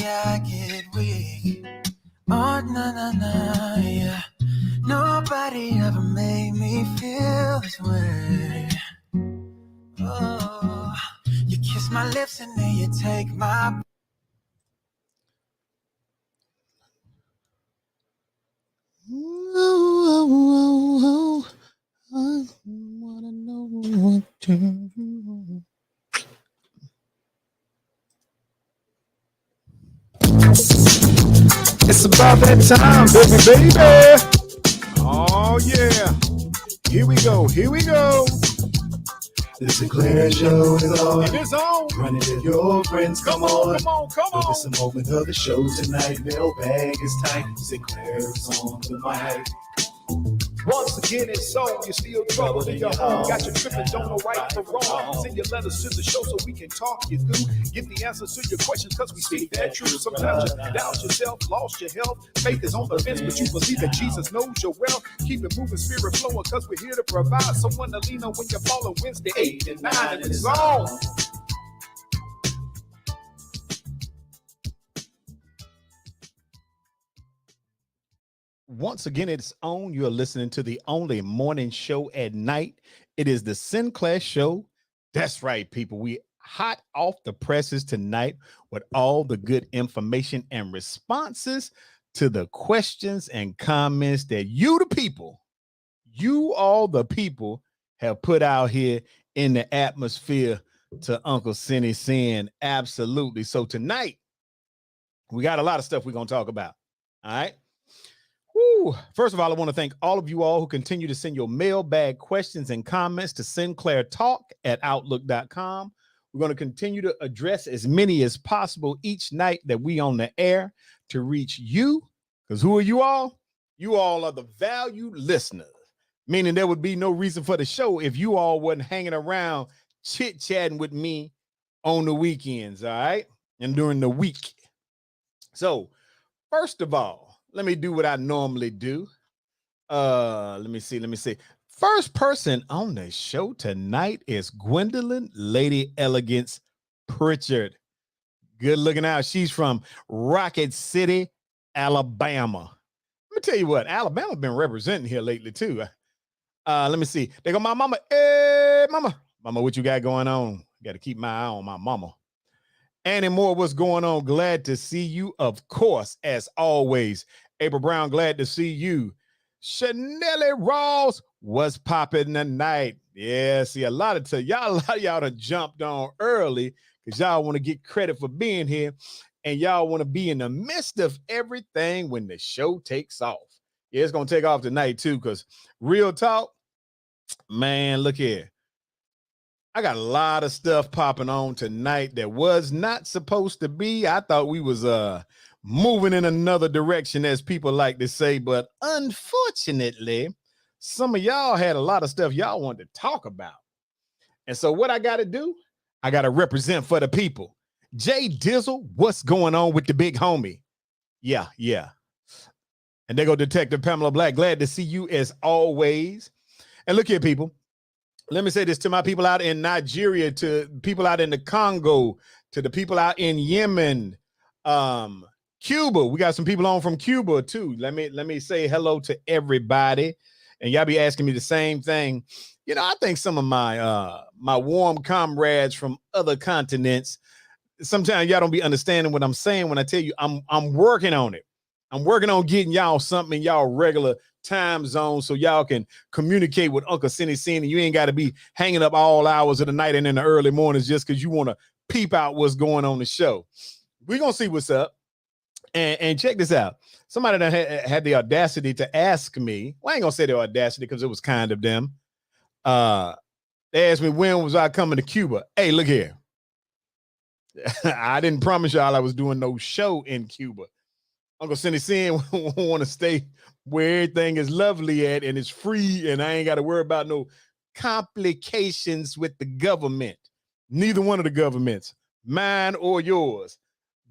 I get weak. Oh, na, yeah. Nobody ever made me feel this way. Oh, you kiss my lips and then you take my... I wanna know what to... It's about that time, baby. Oh, yeah. Here we go. The Sinclair Show is on. It is on. Run it with your friends, come on. Come It's a moment of the show tonight. Mailbag is tight. Sinclair is on the mic. Once again, it's on. You're still troubled in your home. Got your tripping, don't know right from wrong. Send your letters to the show so we can talk you through. Get the answers to your questions because we speak that truth. Sometimes you doubt yourself, lost your health. Faith is on the fence, but you believe that Jesus knows your wealth. Keep it moving, spirit flowing, because we're here to provide someone to lean on when you're falling. Wednesday, 8 and 9, and it's on. Once again, it's on. You're listening to the only morning show at night. It is the Sinclair Show. That's right, people. We hot off the presses tonight with all the good information and responses to the questions and comments that you all the people have put out here in the atmosphere to Uncle Cindy saying absolutely. So tonight, we got a lot of stuff we're going to talk about. All right. Woo. First of all, I want to thank all of you all who continue to send your mailbag questions and comments to sinclairtalk@outlook.com. We're going to continue to address as many as possible each night that we on the air to reach you. Because who are you all? You all are the valued listeners, meaning there would be no reason for the show if you all wasn't hanging around chit-chatting with me on the weekends, all right? And during the week. So, first of all, let me do what I normally do. Let me see. First person on the show tonight is Gwendolyn Lady Elegance Pritchard. Good looking out. She's from Rocket City, Alabama. Let me tell you what, Alabama's been representing here lately too. Let me see. They go, my mama. Hey, mama, what you got going on? Got to keep my eye on my mama. Annie Moore, what's going on? Glad to see you, of course, as always. April Brown, glad to see you. Chanelly Rawls, what's popping tonight? Yeah, see, a lot of y'all done jumped on early because y'all want to get credit for being here, and y'all want to be in the midst of everything when the show takes off. Yeah, it's going to take off tonight, too, because real talk, man, look here. I got a lot of stuff popping on tonight that was not supposed to be. I thought we was moving in another direction, as people like to say, but unfortunately, some of y'all had a lot of stuff y'all wanted to talk about. And so what I got to do, I got to represent for the people. Jay Dizzle, what's going on with the big homie? Yeah. And there go Detective Pamela Black. Glad to see you as always. And look here, people. Let me say this to my people out in Nigeria, to people out in the Congo, to the people out in Yemen, Cuba. We got some people on from Cuba too. Let me say hello to everybody. And y'all be asking me the same thing. You know, I think some of my my warm comrades from other continents, sometimes y'all don't be understanding what I'm saying when I tell you I'm working on it. I'm working on getting y'all something in y'all regular time zone so y'all can communicate with Uncle Cindy and you ain't got to be hanging up all hours of the night and in the early mornings just because you want to peep out what's going on the show. We're going to see what's up. And check this out. Somebody that had the audacity to ask me, well, I ain't going to say the audacity because it was kind of them. They asked me, when was I coming to Cuba? Hey, look here. I didn't promise y'all I was doing no show in Cuba. Uncle Cindy want to stay where everything is lovely at and it's free, and I ain't got to worry about no complications with the government. Neither one of the governments, mine or yours.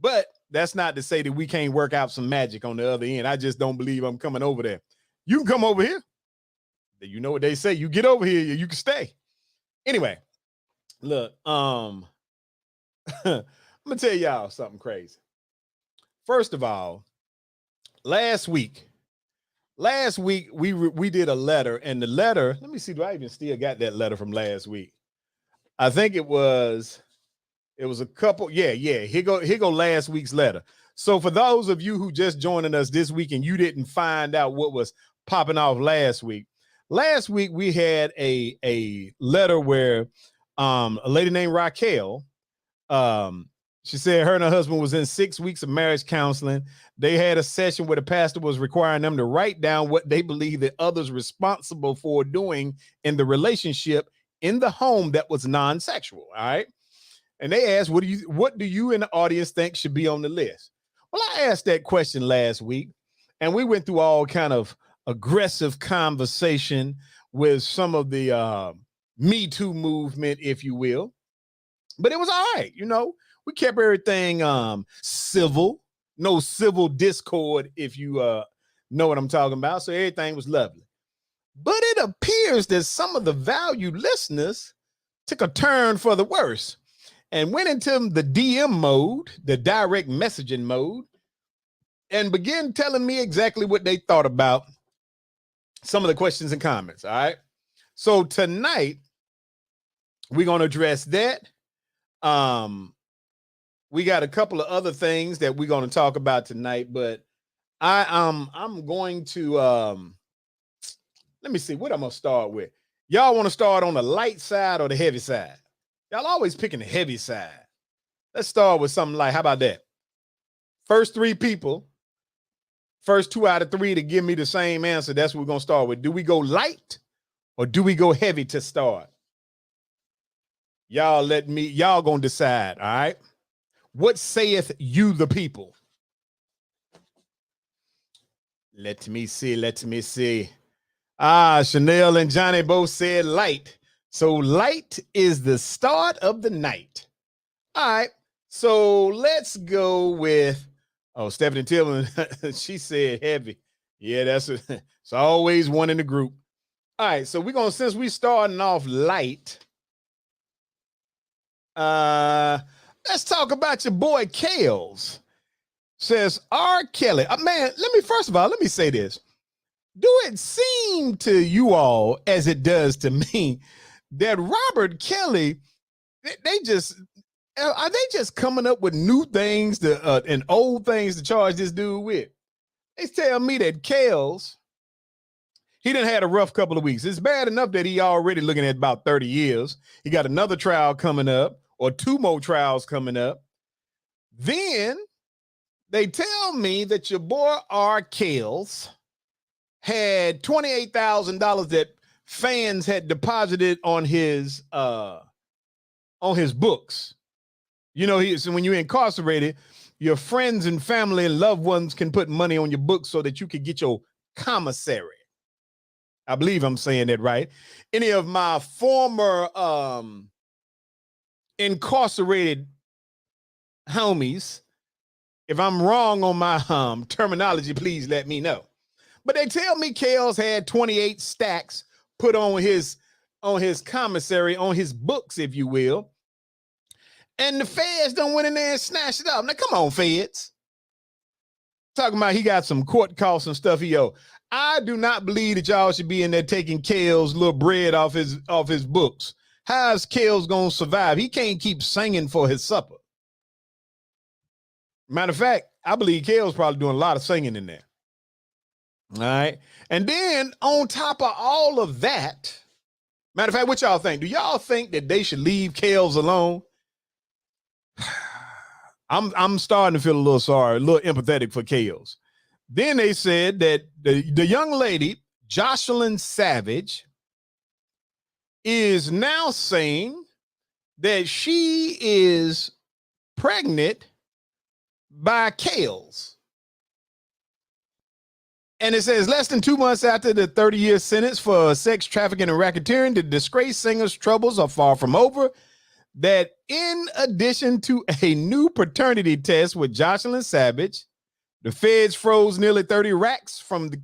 But that's not to say that we can't work out some magic on the other end. I just don't believe I'm coming over there. You can come over here. You know what they say. You get over here, you can stay. Anyway, look, I'm going to tell y'all something crazy. First of all, last week we did a letter, and the letter, let me see, do I even still got that letter from last week? I think it was a couple. Yeah. Here go last week's letter. So for those of you who just joining us this week and you didn't find out what was popping off last week we had a letter where a lady named Raquel, she said her and her husband was in 6 weeks of marriage counseling. They had a session where the pastor was requiring them to write down what they believe that others responsible for doing in the relationship in the home that was non-sexual. All right. And they asked, what do you in the audience think should be on the list? Well, I asked that question last week, and we went through all kind of aggressive conversation with some of the Me Too movement, if you will. But it was all right. You know, we kept everything civil, no civil discord, if you know what I'm talking about. So everything was lovely. But it appears that some of the valued listeners took a turn for the worse and went into the DM mode, the direct messaging mode, and began telling me exactly what they thought about some of the questions and comments. All right. So tonight we're going to address that. We got a couple of other things that we're going to talk about tonight, but I'm going to let me see what I'm going to start with. Y'all want to start on the light side or the heavy side? Y'all always picking the heavy side. Let's start with something like, how about that? First 3 people, first 2 out of 3 to give me the same answer. That's what we're going to start with. Do we go light or do we go heavy to start? Y'all going to decide. All right. What saith you, the people? Let me see. Chanel and Johnny both said light. So light is the start of the night. All right. So let's go with, Stephanie Tillman. She said heavy. Yeah, it's always one in the group. All right. So since we starting off light, let's talk about your boy Kales. Says R. Kelly. Man, let me say this. Do it seem to you all, as it does to me, that Robert Kelly, are they just coming up with new things and old things to charge this dude with? They tell me that Kales, he done had a rough couple of weeks. It's bad enough that he already looking at about 30 years. He got another trial coming up, or 2 more trials coming up. Then they tell me that your boy R. Kales had $28,000 that fans had deposited on his books. You know, so when you're incarcerated, your friends and family and loved ones can put money on your books so that you can get your commissary. I believe I'm saying that right. Any of my former incarcerated homies, if I'm wrong on my terminology, please let me know. But they tell me Kales had 28 stacks put on his commissary, on his books, if you will. And the feds done went in there and snatched it up. Now, come on, feds. Talking about he got some court costs and stuff. I do not believe that y'all should be in there taking Kales' little bread off his books. How is Kales gonna survive? He can't keep singing for his supper. Matter of fact, I believe Kale's probably doing a lot of singing in there. All right. And then on top of all of that, matter of fact, what y'all think? Do y'all think that they should leave Kales alone? I'm starting to feel a little sorry, a little empathetic for Kales. Then they said that the young lady, Jocelyn Savage, is now saying that she is pregnant by Kales. And it says less than 2 months after the 30-year sentence for sex trafficking and racketeering, the disgraced singer's troubles are far from over. That in addition to a new paternity test with Jocelyn Savage, the feds froze nearly 30 racks from the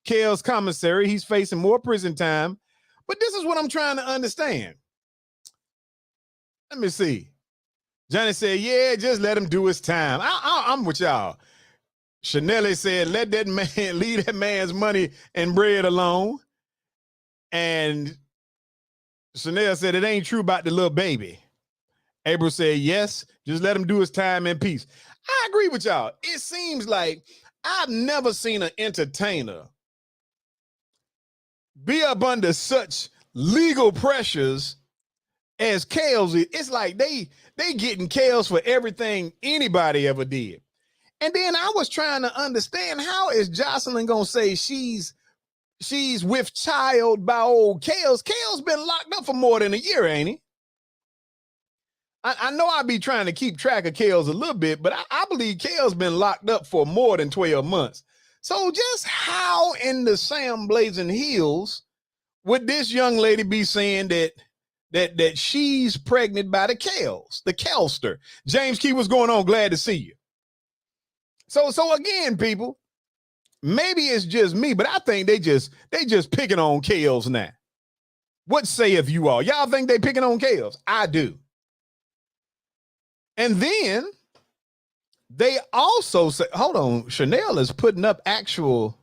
Kales commissary. He's facing more prison time. But this is what I'm trying to understand. Let me see. Johnny said, yeah, just let him do his time. I'm with y'all. Chanel said, let that man leave that man's money and bread alone. And Chanel said, it ain't true about the little baby. April said, yes, just let him do his time in peace. I agree with y'all. It seems like I've never seen an entertainer be up under such legal pressures as Kels. It's like they getting Kels for everything anybody ever did. And then I was trying to understand, how is Jocelyn gonna say she's with child by old Kels? Kels been locked up for more than a year, ain't he? I know I be trying to keep track of Kels a little bit, but I believe Kels been locked up for more than 12 months. So just how in the Sam Blazing Heels would this young lady be saying that she's pregnant by the Kelster? James Key, what's going on? Glad to see you. So again, people, maybe it's just me, but I think they just picking on Kels now. What say if you all? Y'all think they picking on Kels? I do. And then they also say, hold on, Chanel is putting up actual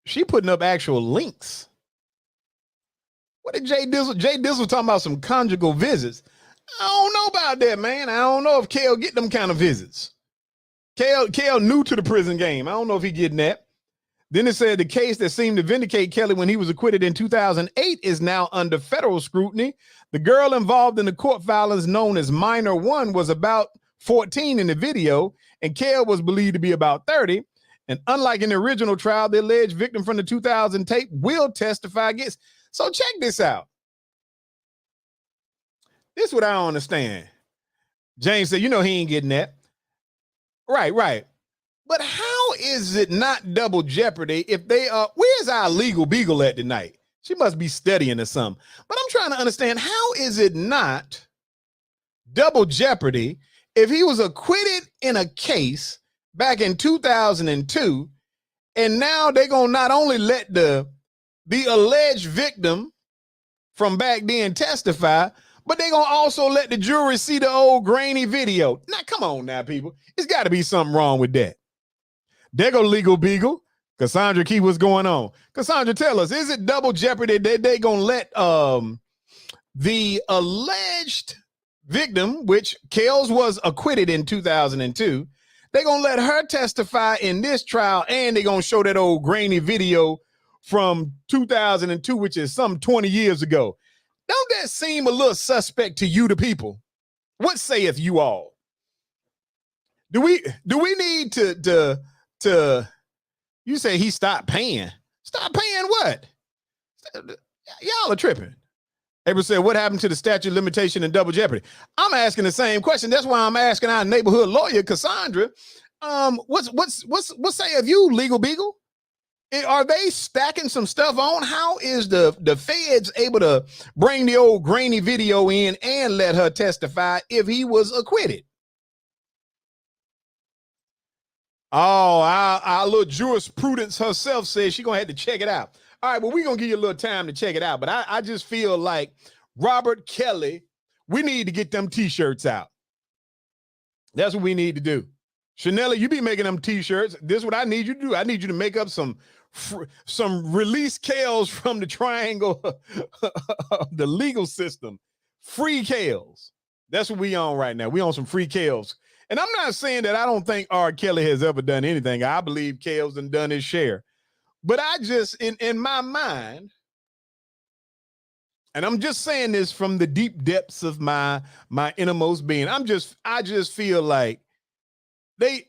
links. What did Jay Dizzle? Jay Dizzle talking about some conjugal visits. I don't know about that, man. I don't know if Kel get them kind of visits. Kel new to the prison game. I don't know if he getting that. Then it said the case that seemed to vindicate Kelly when he was acquitted in 2008 is now under federal scrutiny. The girl involved in the court filings known as Minor 1 was about 14 in the video, and Kel was believed to be about 30. And unlike in the original trial, the alleged victim from the 2000 tape will testify against. So check this out. This is what I don't understand. James said, you know, he ain't getting that. Right. But how is it not double jeopardy if they are, where's our legal beagle at tonight? She must be studying or something. But I'm trying to understand, how is it not double jeopardy if he was acquitted in a case back in 2002, and now they're going to not only let the alleged victim from back then testify, but they're going to also let the jury see the old grainy video. Now, come on now, people. It's got to be something wrong with that. There go legal beagle. Cassandra Key, what's going on? Cassandra, tell us, is it double jeopardy that they going to let the alleged victim, which Kels was acquitted in 2002, they're going to let her testify in this trial, and they're going to show that old grainy video from 2002, which is some 20 years ago. Don't that seem a little suspect to you, the people? What saith you all? Do we need to you say he stopped paying? Stop paying what? Y'all are tripping. April said, what happened to the statute of limitation and double jeopardy? I'm asking the same question. That's why I'm asking our neighborhood lawyer, Cassandra. What say of you, legal beagle? Are they stacking some stuff on? How is the feds able to bring the old grainy video in and let her testify if he was acquitted? Oh, our little jurisprudence herself says she's going to have to check it out. All right, well, we're going to give you a little time to check it out. But I just feel like Robert Kelly, we need to get them T-shirts out. That's what we need to do. Chanel, you be making them T-shirts. This is what I need you to do. I need you to make up some release Kels from the triangle of the legal system. Free Kels. That's what we on right now. We on some free Kels. And I'm not saying that I don't think R. Kelly has ever done anything. I believe Kels done his share. But I just, in my mind, and I'm just saying this from the deep depths of my innermost being, I just feel like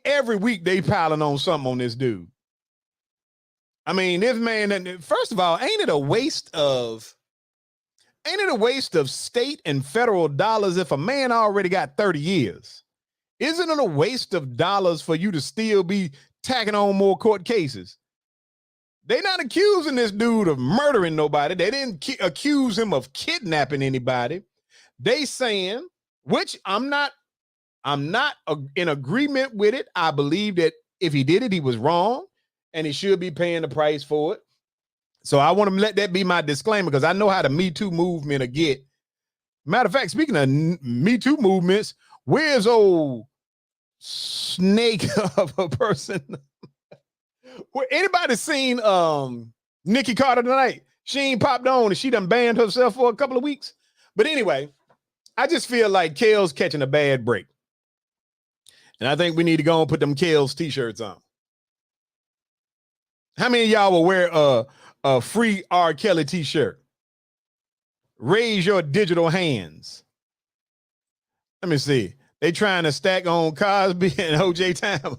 every week they piling on something on this dude. I mean, this man, first of all, ain't it a waste of state and federal dollars if a man already got 30 years? Isn't it a waste of dollars for you to still be tacking on more court cases? They're not accusing this dude of murdering nobody. They didn't accuse him of kidnapping anybody. They saying, which I'm not in agreement with it. I believe that if he did it, he was wrong and he should be paying the price for it. So I want to let that be my disclaimer, because I know how the Me Too movement will get. Matter of fact, speaking of Me Too movements, where's old snake of a person. Anybody seen Nikki Carter tonight? She ain't popped on and she done banned herself for a couple of weeks. But anyway, I just feel like Kale's catching a bad break. And I think we need to go and put them Kale's t-shirts on. How many of y'all will wear a free R. Kelly t-shirt? Raise your digital hands. Let me see. They trying to stack on Cosby and OJ time.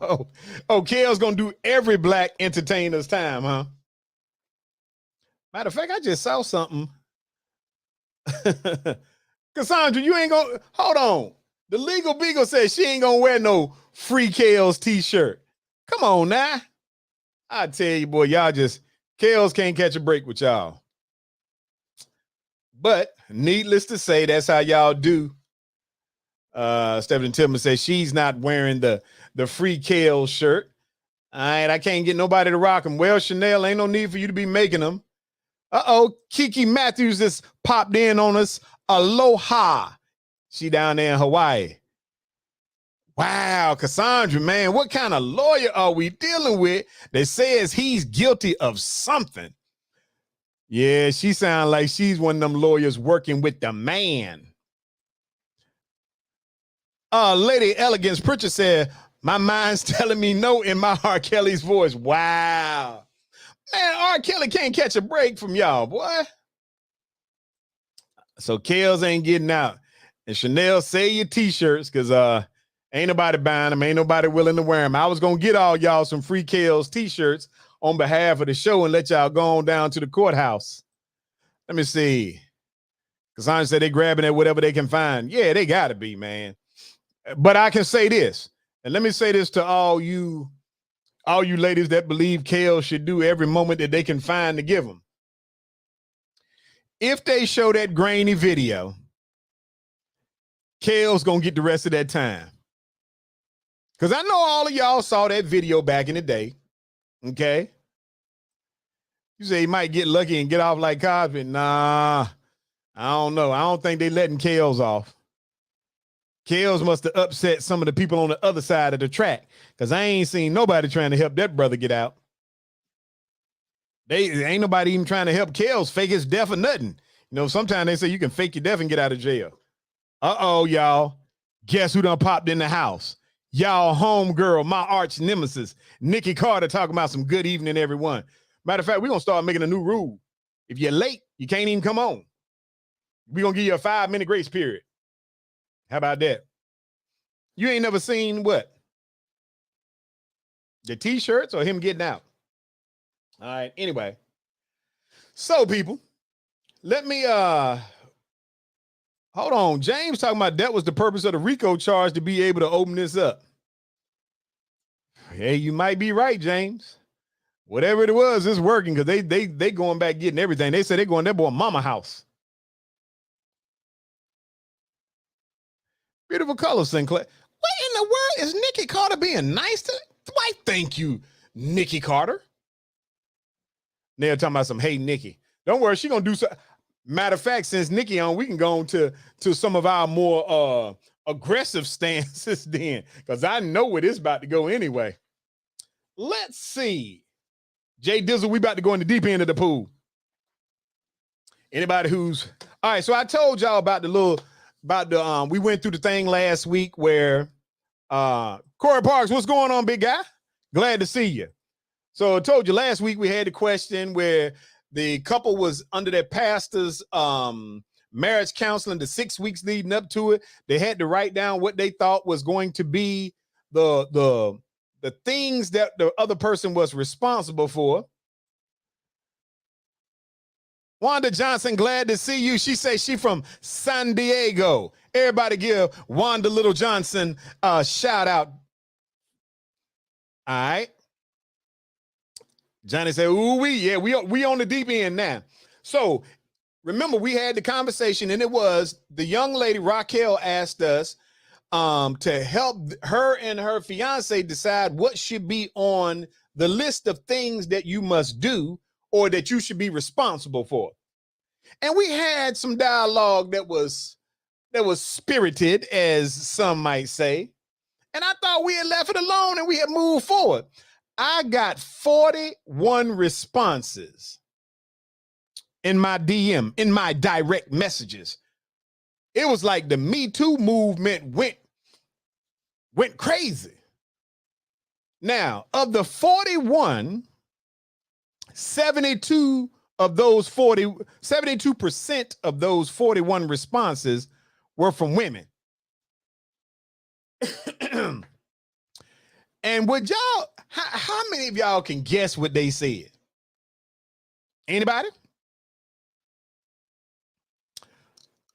Oh, Kale's gonna do every black entertainer's time, huh? Matter of fact, I just saw something. Cassandra, you ain't gonna hold on. The legal beagle says she ain't gonna wear no free Kale's t-shirt. Come on now. I tell you, boy, y'all just Kale's can't catch a break with y'all. But needless to say, that's how y'all do. Stephanie Tillman says she's not wearing the free Kale shirt. All right, I can't get nobody to rock them. Well, Chanel, ain't no need for you to be making them. Kiki Matthews just popped in on us. Aloha. She down there in Hawaii. Wow, Cassandra, man, what kind of lawyer are we dealing with that says he's guilty of something? Yeah, she sounds like she's one of them lawyers working with the man. Lady Elegance Pritchard said, my mind's telling me no in my R. Kelly's voice. Wow. Man, R. Kelly can't catch a break from y'all, boy. So Kale's ain't getting out. And Chanel, say your t-shirts, because ain't nobody buying them. Ain't nobody willing to wear them. I was going to get all y'all some free Kale's t-shirts on behalf of the show and let y'all go on down to the courthouse. Let me see. Cassandra said they grabbing at whatever they can find. Yeah, they got to be, man. But I can say this, and let me say this to all you ladies that believe Kale should do every moment that they can find to give them. If they show that grainy video, Kale's going to get the rest of that time. Because I know all of y'all saw that video back in the day. Okay? You say he might get lucky and get off like Cosby. Nah, I don't know. I don't think they letting Kale's off. Kale's must have upset some of the people on the other side of the track, because I ain't seen nobody trying to help that brother get out. They ain't nobody even trying to help Kale's fake his death or nothing. You know, sometimes they say you can fake your death and get out of jail. Uh-oh, y'all. Guess who done popped in the house? Y'all homegirl, my arch nemesis, Nikki Carter, talking about some good evening, everyone. Matter of fact, we're going to start making a new rule. If you're late, you can't even come on. We're going to give you a 5-minute grace period. How about that? You ain't never seen what? The t-shirts or him getting out? All right. Anyway. So, people, let me, hold on. James talking about that was the purpose of the RICO charge, to be able to open this up. Hey, you might be right, James. Whatever it was, it's working, because they going back getting everything. They said they going to their boy mama house. Beautiful color, Sinclair. What in the world is Nikki Carter being nice to? Why, thank you, Nikki Carter. They're talking about some, hey, Nikki. Don't worry, she gonna do so. Matter of fact, since Nikki on, we can go on to some of our more aggressive stances then, because I know where this about to go anyway. Let's see. Jay Dizzle, we about to go in the deep end of the pool. Anybody who's all right, so I told y'all about we went through the thing last week where Corey Parks, what's going on, big guy? Glad to see you. So I told you last week we had the question where the couple was under their pastor's marriage counseling the 6 weeks leading up to it. They had to write down what they thought was going to be the things that the other person was responsible for. Wanda Johnson, glad to see you. She says she from San Diego. Everybody give Wanda Little Johnson a shout out. All right. Johnny said, ooh, we on the deep end now. So remember, we had the conversation, and it was the young lady, Raquel, asked us to help her and her fiance decide what should be on the list of things that you must do or that you should be responsible for. And we had some dialogue that was spirited, as some might say. And I thought we had left it alone and we had moved forward. I got 41 responses in my DM, in my direct messages. It was like the Me Too movement went crazy. Now, of the 41, 72% of those 41 responses were from women. And would y'all, how many of y'all can guess what they said? Anybody?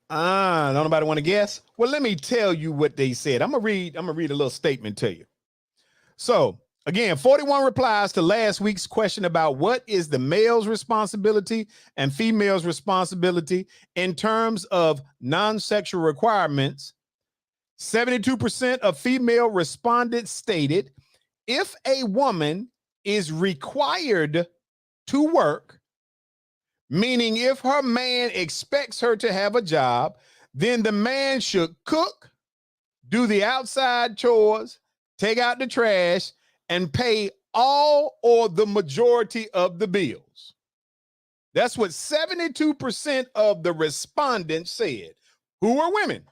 Don't nobody want to guess? Well, let me tell you what they said. I'm gonna read a little statement to you. So again, 41 replies to last week's question about what is the male's responsibility and female's responsibility in terms of non-sexual requirements. 72% of female respondents stated if a woman is required to work, meaning if her man expects her to have a job, then the man should cook, do the outside chores, take out the trash, and pay all or the majority of the bills. That's what 72% of the respondents said, who were women.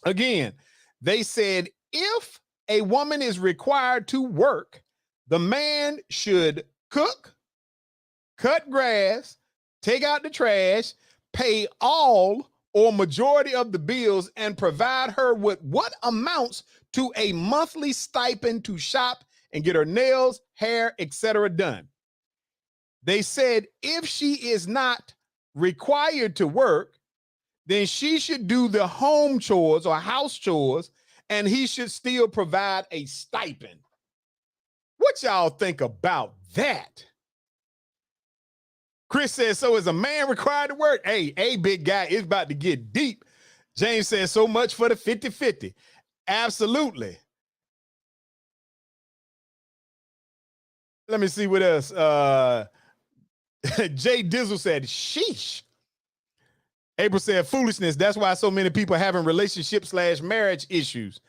Again, they said if a woman is required to work, the man should cook, cut grass, take out the trash, pay all or majority of the bills, and provide her with what amounts to a monthly stipend to shop and get her nails, hair, etc. done. They said if she is not required to work, then she should do the home chores or house chores, and he should still provide a stipend. What y'all think about that? Chris says, so is a man required to work? Hey, big guy, it's about to get deep. James says, so much for the 50-50. Absolutely. Let me see what else. Jay Dizzle said, sheesh. April said, foolishness. That's why so many people are having relationship/marriage issues.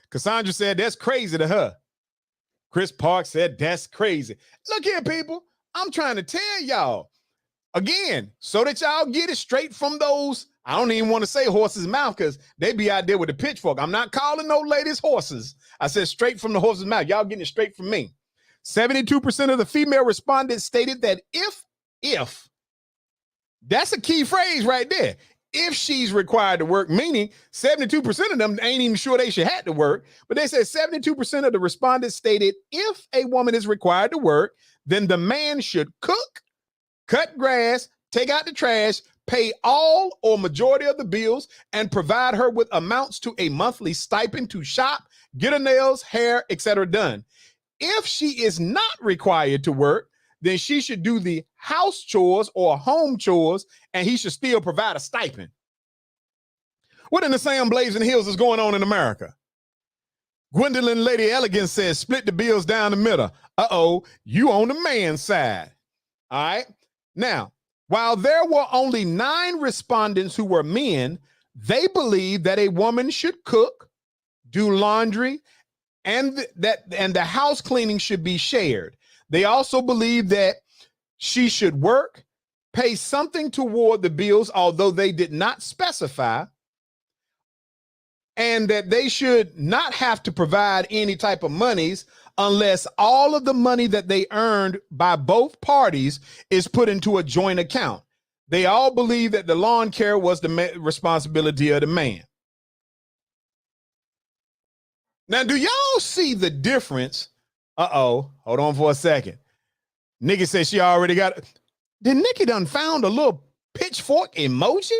Cassandra said, that's crazy to her. Chris Park said, that's crazy. Look here, people. I'm trying to tell y'all. Again, so that y'all get it straight from those, I don't even want to say horse's mouth because they be out there with the pitchfork. I'm not calling no ladies horses. I said straight from the horse's mouth. Y'all getting it straight from me. 72% of the female respondents stated that if, that's a key phrase right there. If she's required to work, meaning 72% of them ain't even sure they should have to work, but they said 72% of the respondents stated if a woman is required to work, then the man should cook, cut grass, take out the trash, pay all or majority of the bills, and provide her with amounts to a monthly stipend to shop, get her nails, hair, etc. done. If she is not required to work, then she should do the house chores or home chores, and he should still provide a stipend. What in the Sam Blazing Hills is going on in America? Gwendolyn Lady Elegance says, split the bills down the middle. Uh-oh, you on the man's side. All right. Now, while there were only 9 respondents who were men, they believe that a woman should cook, do laundry, and the house cleaning should be shared. They also believe that she should work, pay something toward the bills, although they did not specify, and that they should not have to provide any type of monies unless all of the money that they earned by both parties is put into a joint account. They all believe that the lawn care was the responsibility of the man. Now, do y'all see the difference? Uh-oh, hold on for a second. Nikki says she already got it. Did Nikki done found a little pitchfork emoji?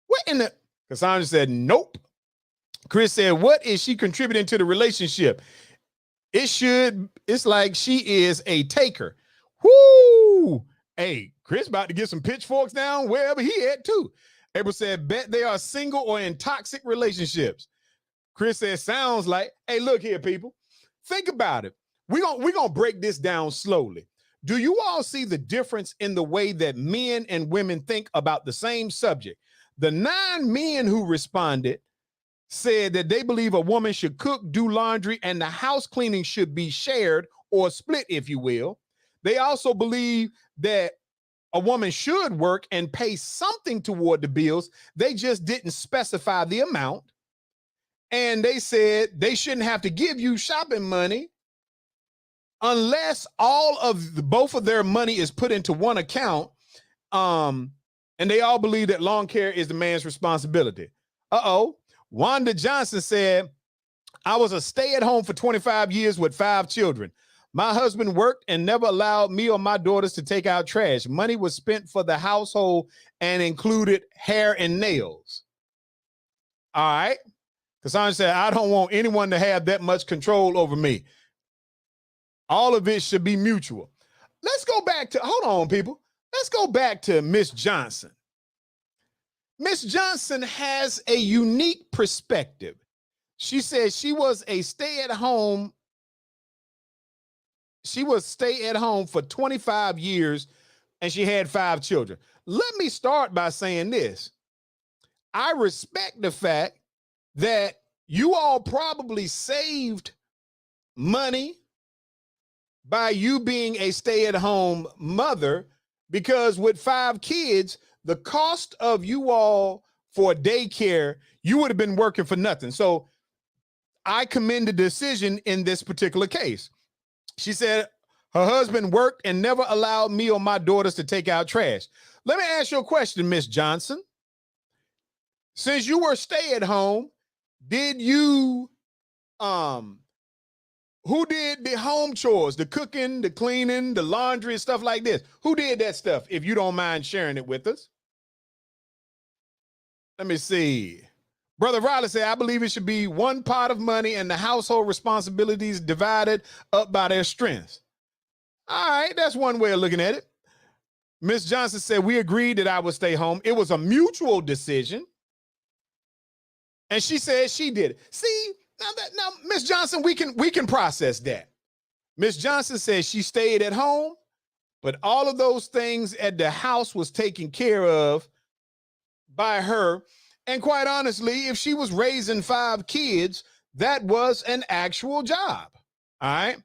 What in the? Cassandra said, nope. Chris said, what is she contributing to the relationship? It's like she is a taker. Whoo! Hey, Chris about to get some pitchforks down wherever he at too. April said, bet they are single or in toxic relationships. Chris said, sounds like, hey, look here, people. Think about it. We're gonna break this down slowly. Do you all see the difference in the way that men and women think about the same subject? The 9 men who responded said that they believe a woman should cook, do laundry, and the house cleaning should be shared or split, if you will. They also believe that a woman should work and pay something toward the bills. They just didn't specify the amount. And they said they shouldn't have to give you shopping money unless both of their money is put into one account. And they all believe that lawn care is the man's responsibility. Wanda Johnson said, I was a stay-at-home for 25 years with 5 children. My husband worked and never allowed me or my daughters to take out trash. Money was spent for the household and included hair and nails. All right. Cassandra said, I don't want anyone to have that much control over me. All of it should be mutual. Let's go back to, hold on, people. Let's go back to Miss Johnson. Miss Johnson has a unique perspective. She said she was a stay-at-home. She was stay-at-home for 25 years and she had 5 children. Let me start by saying this. I respect the fact that you all probably saved money by you being a stay-at-home mother, because with 5 kids, the cost of you all for daycare, you would have been working for nothing. So I commend the decision in this particular case. She said her husband worked and never allowed me or my daughters to take out trash. Let me ask you a question, Miss Johnson. Since you were stay-at-home, did you, who did the home chores, the cooking, the cleaning, the laundry, and stuff like this? Who did that stuff, if you don't mind sharing it with us? Let me see. Brother Riley said, I believe it should be one pot of money and the household responsibilities divided up by their strengths. All right, that's one way of looking at it. Miss Johnson said, we agreed that I would stay home. It was a mutual decision. And she said she did it. See, now Miss Johnson, we can process that. Miss Johnson says she stayed at home, but all of those things at the house was taken care of by her. And quite honestly, if she was raising 5 kids, that was an actual job. All right.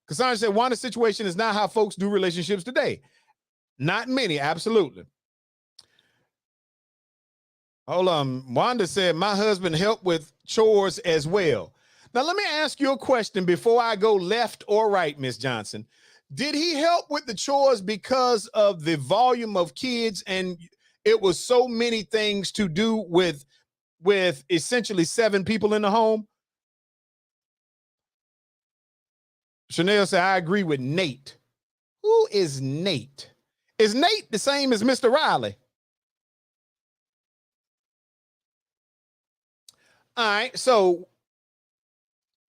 Cassandra said, Wanda's situation is not how folks do relationships today. Not many, absolutely. Hold on. Wanda said, my husband helped with chores as well. Now, let me ask you a question before I go left or right, Miss Johnson. Did he help with the chores because of the volume of kids and it was so many things to do with essentially 7 people in the home? Chanel said, I agree with Nate. Who is Nate? Is Nate the same as Mr. Riley? All right, so,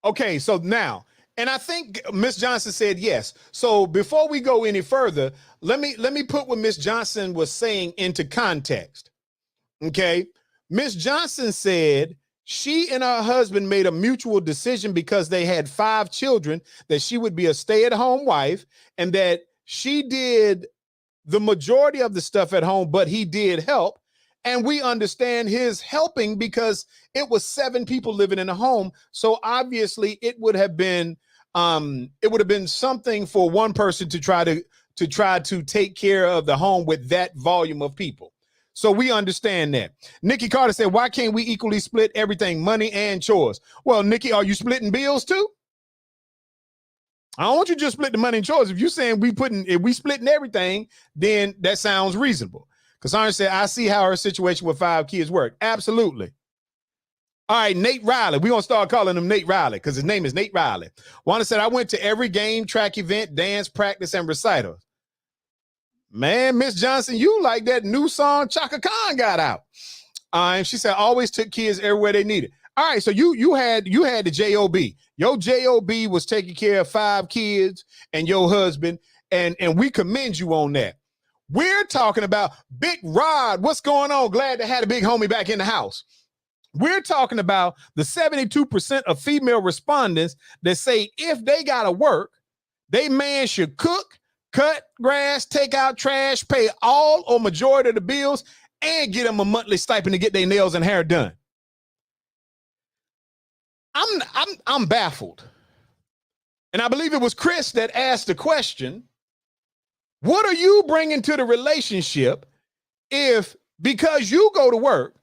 okay, so now, and I think Miss Johnson said yes. So before we go any further, let me put what Miss Johnson was saying into context. Okay, Miss Johnson said she and her husband made a mutual decision because they had 5 children that she would be a stay-at-home wife and that she did the majority of the stuff at home, but he did help. And we understand his helping because it was 7 people living in a home. So obviously it would have been something for one person to try to take care of the home with that volume of people. So we understand that. Nikki Carter said, why can't we equally split everything, money and chores? Well, Nikki, are you splitting bills too? I don't want you to just split the money and chores. If you're saying if we splitting everything, then that sounds reasonable. Cassandra said, I see how her situation with 5 kids work. Absolutely. All right, Nate Riley. We're going to start calling him Nate Riley because his name is Nate Riley. Wanda said, I went to every game, track event, dance, practice, and recital. Man, Miss Johnson, you like that new song Chaka Khan got out. And she said, always took kids everywhere they needed. All right, so you had the J.O.B. Your J.O.B. was taking care of 5 kids and your husband, and we commend you on that. We're talking about Big Rod. What's going on? Glad to have a big homie back in the house. We're talking about the 72% of female respondents that say if they got to work, they man should cook, cut grass, take out trash, pay all or majority of the bills, and get them a monthly stipend to get their nails and hair done. I'm baffled. And I believe it was Chris that asked the question, what are you bringing to the relationship if because you go to work,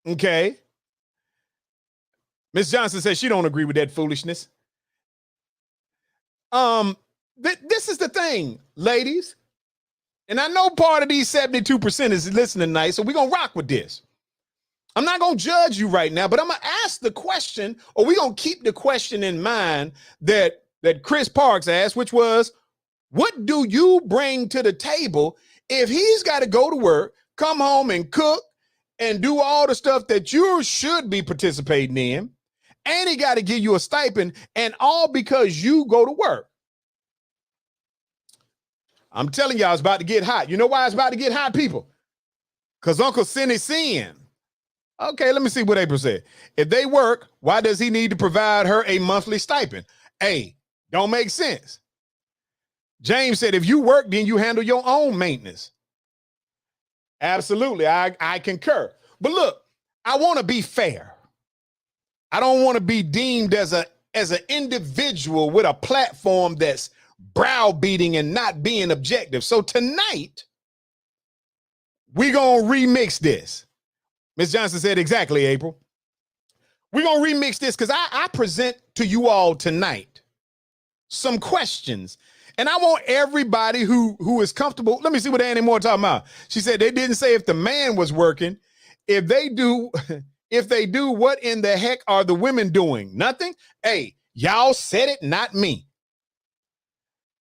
okay? Miss Johnson says she don't agree with that foolishness. This is the thing, ladies. And I know part of these 72% is listening tonight, so we're going to rock with this. I'm not going to judge you right now, but I'm going to ask the question, or we're going to keep the question in mind that Chris Parks asked, which was, what do you bring to the table if he's got to go to work, come home and cook and do all the stuff that you should be participating in, and he got to give you a stipend, and all because you go to work? I'm telling y'all, it's about to get hot. You know why it's about to get hot, people? Because Uncle Cindy sin. Okay, let me see what April said. If they work, why does he need to provide her a monthly stipend? Hey, don't make sense. James said, if you work, then you handle your own maintenance. Absolutely, I concur. But look, I want to be fair. I don't want to be deemed as an individual with a platform that's browbeating and not being objective. So tonight, we're going to remix this. Ms. Johnson said exactly, April. We're going to remix this because I present to you all tonight some questions. And I want everybody who is comfortable. Let me see what Annie Moore talking about. She said they didn't say if the man was working. If they do, what in the heck are the women doing? Nothing? Hey, y'all said it, not me.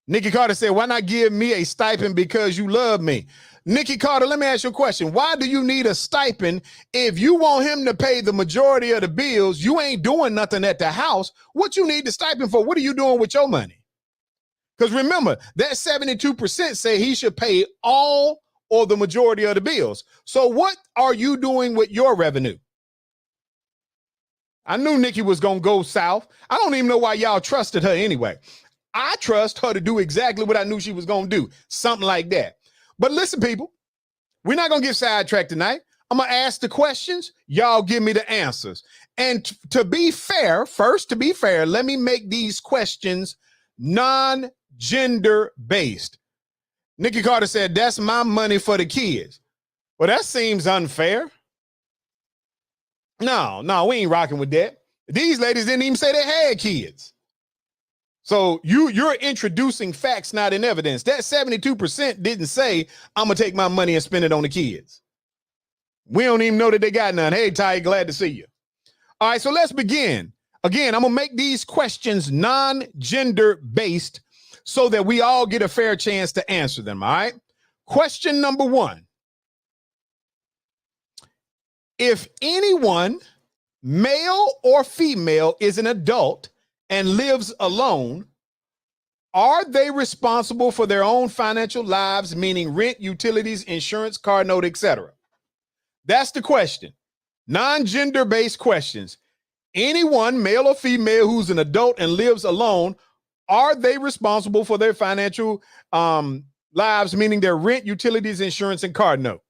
Nikki Carter said, why not give me a stipend because you love me? Nikki Carter, let me ask you a question. Why do you need a stipend if you want him to pay the majority of the bills? You ain't doing nothing at the house. What you need the stipend for? What are you doing with your money? Because remember, that 72% say he should pay all or the majority of the bills. So what are you doing with your revenue? I knew Nikki was going to go south. I don't even know why y'all trusted her anyway. I trust her to do exactly what I knew she was going to do. Something like that. But listen, people, we're not going to get sidetracked tonight. I'm going to ask the questions. Y'all give me the answers. And to be fair, let me make these questions non-gender based. Nikki Carter said, that's my money for the kids. Well, that seems unfair. No, we ain't rocking with that. These ladies didn't even say they had kids. So you're introducing facts, not in evidence. That 72% didn't say, I'm going to take my money and spend it on the kids. We don't even know that they got none. Hey, Ty, glad to see you. All right, so let's begin. Again, I'm going to make these questions non-gender based so that we all get a fair chance to answer them, all right? Question number 1. If anyone, male or female, is an adult and lives alone, are they responsible for their own financial lives, meaning rent, utilities, insurance, car note, etc.? That's the question. Non-gender based questions. Anyone, male or female, who's an adult and lives alone, are they responsible for their financial lives, meaning their rent, utilities, insurance, and car note?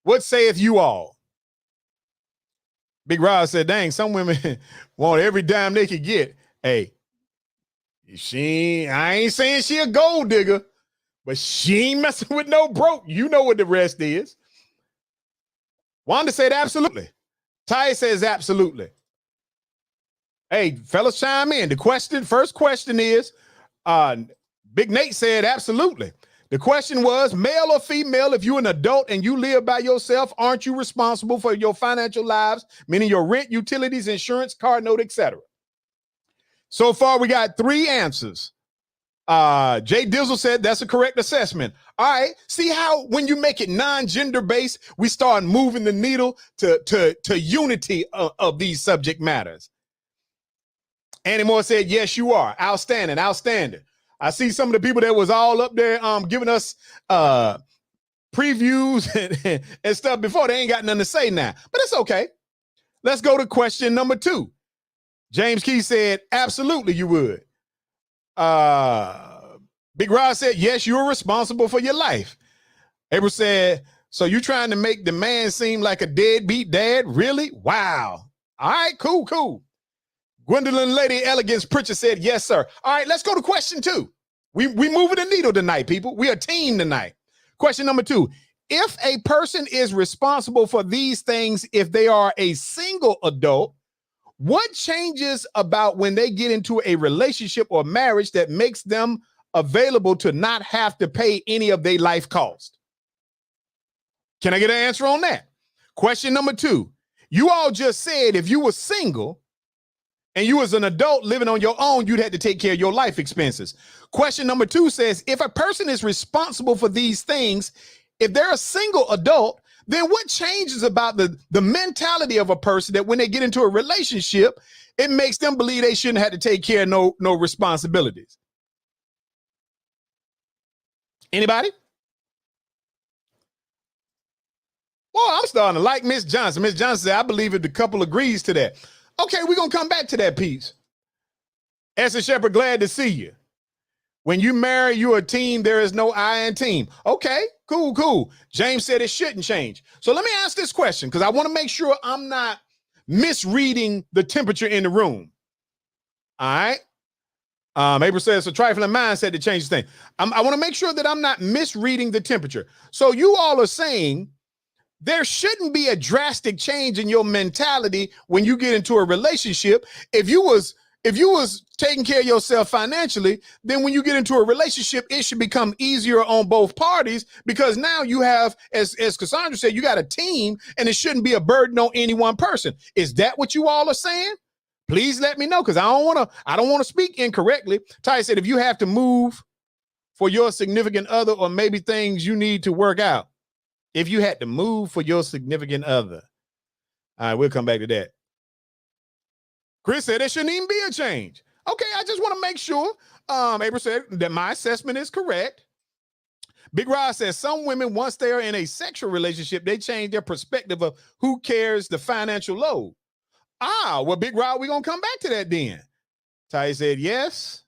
What saith you all? Big Rod said, dang, some women want every dime they could get. Hey, I ain't saying she a gold digger, but she ain't messing with no broke. You know what the rest is. Wanda said, absolutely. Ty says, absolutely. Hey, fellas, chime in. First question is, Big Nate said, absolutely. The question was, male or female, if you're an adult and you live by yourself, aren't you responsible for your financial lives, meaning your rent, utilities, insurance, car note, etc.? So far, we got 3 answers. Jay Dizzle said that's a correct assessment. All right. See how when you make it non-gender based, we start moving the needle to unity of these subject matters. Annie Moore said, yes, you are. Outstanding. I see some of the people that was all up there giving us previews and stuff before. They ain't got nothing to say now, but it's okay. Let's go to question number 2. James Key said, absolutely, you would. Big Rod said, yes, you're responsible for your life. April said, so you trying to make the man seem like a deadbeat dad? Really? Wow. All right, cool. Gwendolyn Lady Elegance Pritchard said, yes, sir. All right, let's go to question 2. We moving the needle tonight, people. We are a team tonight. Question number 2. If a person is responsible for these things, if they are a single adult, what changes about when they get into a relationship or marriage that makes them available to not have to pay any of their life cost? Can I get an answer on that? Question number 2. You all just said if you were single and you was an adult living on your own, you'd have to take care of your life expenses. Question number 2 says, if a person is responsible for these things, if they're a single adult, then what changes about the mentality of a person that when they get into a relationship, it makes them believe they shouldn't have to take care of no responsibilities? Anybody? Well, I'm starting to like Miss Johnson. Miss Johnson said, I believe if the couple agrees to that. Okay, we're going to come back to that piece. Esther Shepherd, glad to see you. When you marry, you're a team. There is no I in team. Okay, cool. James said it shouldn't change. So let me ask this question because I want to make sure I'm not misreading the temperature in the room. All right. April says it's a trifling mindset to change the thing. I want to make sure that I'm not misreading the temperature. So you all are saying there shouldn't be a drastic change in your mentality when you get into a relationship. If you was taking care of yourself financially, then when you get into a relationship, it should become easier on both parties because now you have, as Cassandra said, you got a team and it shouldn't be a burden on any one person. Is that what you all are saying? Please let me know because I don't want to speak incorrectly. Ty said, if you have to move for your significant other or maybe things you need to work out, if you had to move for your significant other. All right, we'll come back to that. Chris said there shouldn't even be a change. Okay, I just want to make sure. April said that my assessment is correct. Big Rod says some women, once they are in a sexual relationship, they change their perspective of who carries the financial load. Well, Big Rod, we're going to come back to that then. Ty said yes.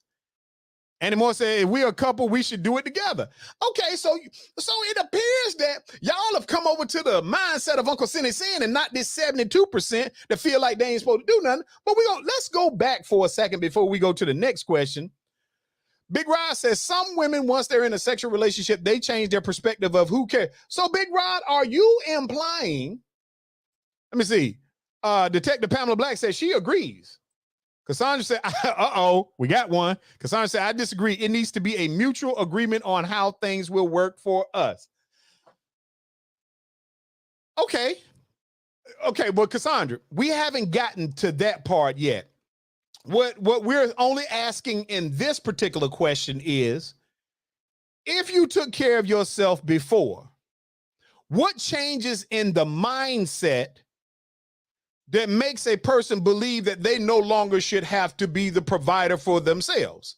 Andy Moore said, if we're a couple, we should do it together. Okay, so it appears that y'all have come over to the mindset of Uncle Cindy Sin and not this 72% that feel like they ain't supposed to do nothing. But let's go back for a second before we go to the next question. Big Rod says some women, once they're in a sexual relationship, they change their perspective of who cares. So Big Rod, are you implying, let me see, Detective Pamela Black says she agrees. Cassandra said, we got one. Cassandra said, I disagree. It needs to be a mutual agreement on how things will work for us. Okay, but Cassandra, we haven't gotten to that part yet. What we're only asking in this particular question is, if you took care of yourself before, what changes in the mindset that makes a person believe that they no longer should have to be the provider for themselves?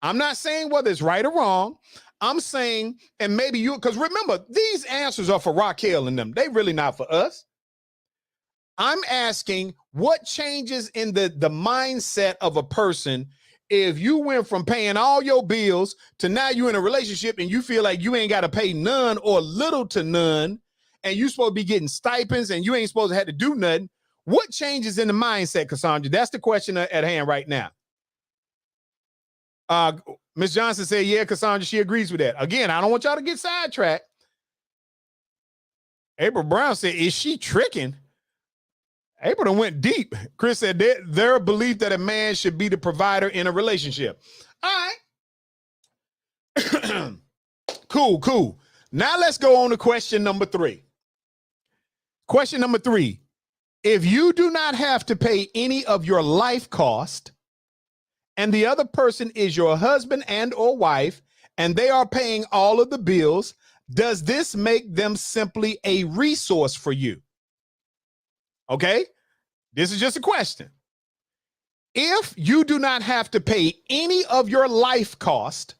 I'm not saying whether it's right or wrong. I'm saying, and maybe because remember, these answers are for Raquel and them. They really not for us. I'm asking what changes in the mindset of a person if you went from paying all your bills to now you're in a relationship and you feel like you ain't got to pay none or little to none, and you're supposed to be getting stipends and you ain't supposed to have to do nothing. What changes in the mindset, Cassandra? That's the question at hand right now. Ms. Johnson said, yeah, Cassandra, she agrees with that. Again, I don't want y'all to get sidetracked. April Brown said, is she tricking? April done went deep. Chris said their belief that a man should be the provider in a relationship. All right. Cool. Now let's go on to question number 3. Question number 3, if you do not have to pay any of your life cost and the other person is your husband and or wife and they are paying all of the bills, does this make them simply a resource for you? Okay, this is just a question. If you do not have to pay any of your life cost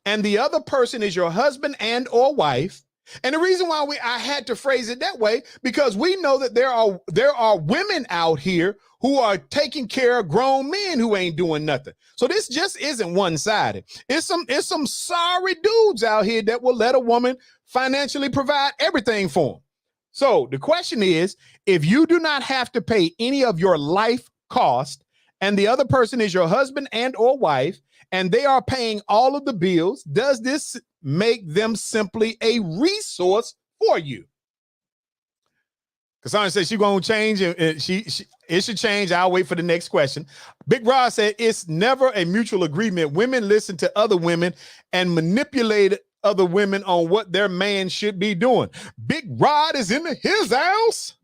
and the other person is your husband and or wife, and the reason why I had to phrase it that way, because we know that there are women out here who are taking care of grown men who ain't doing nothing. So this just isn't one-sided. It's some sorry dudes out here that will let a woman financially provide everything for them. So the question is, if you do not have to pay any of your life cost, and the other person is your husband and or wife, and they are paying all of the bills, does this make them simply a resource for you? Cassandra said she's going to change, and it should change. I'll wait for the next question. Big Rod said it's never a mutual agreement. Women listen to other women and manipulate other women on what their man should be doing. Big Rod is in his house.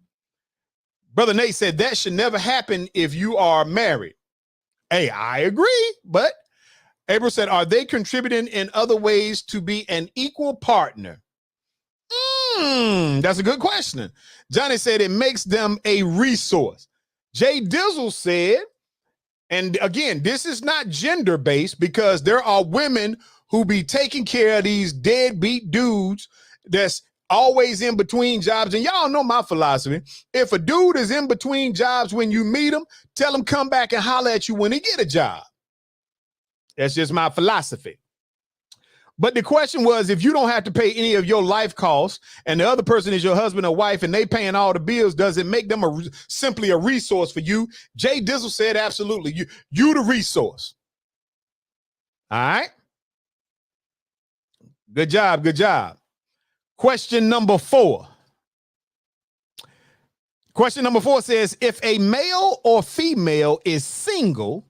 Brother Nate said that should never happen if you are married. Hey, I agree, but April said, are they contributing in other ways to be an equal partner? That's a good question. Johnny said it makes them a resource. Jay Dizzle said, and again, this is not gender-based because there are women who be taking care of these deadbeat dudes that's always in between jobs. And y'all know my philosophy. If a dude is in between jobs when you meet him, tell him come back and holler at you when he get a job. That's just my philosophy. But the question was, if you don't have to pay any of your life costs and the other person is your husband or wife and they paying all the bills, does it make them simply a resource for you? Jay Dizzle said, absolutely. You the resource. All right. Good job. Good job. Question number 4. Question number 4 says, if a male or female is single,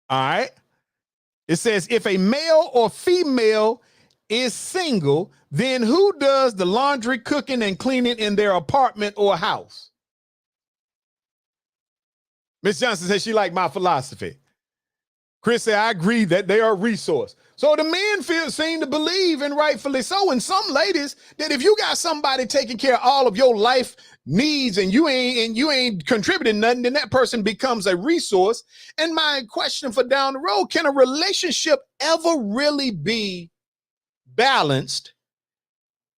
all right, it says, if a male or female is single, then who does the laundry, cooking, and cleaning in their apartment or house? Miss Johnson says she liked my philosophy. Chris said, I agree that they are a resource. So the men seem to believe, and rightfully so, and some ladies, that if you got somebody taking care of all of your life needs and you ain't contributing nothing, then that person becomes a resource. And my question for down the road, can a relationship ever really be balanced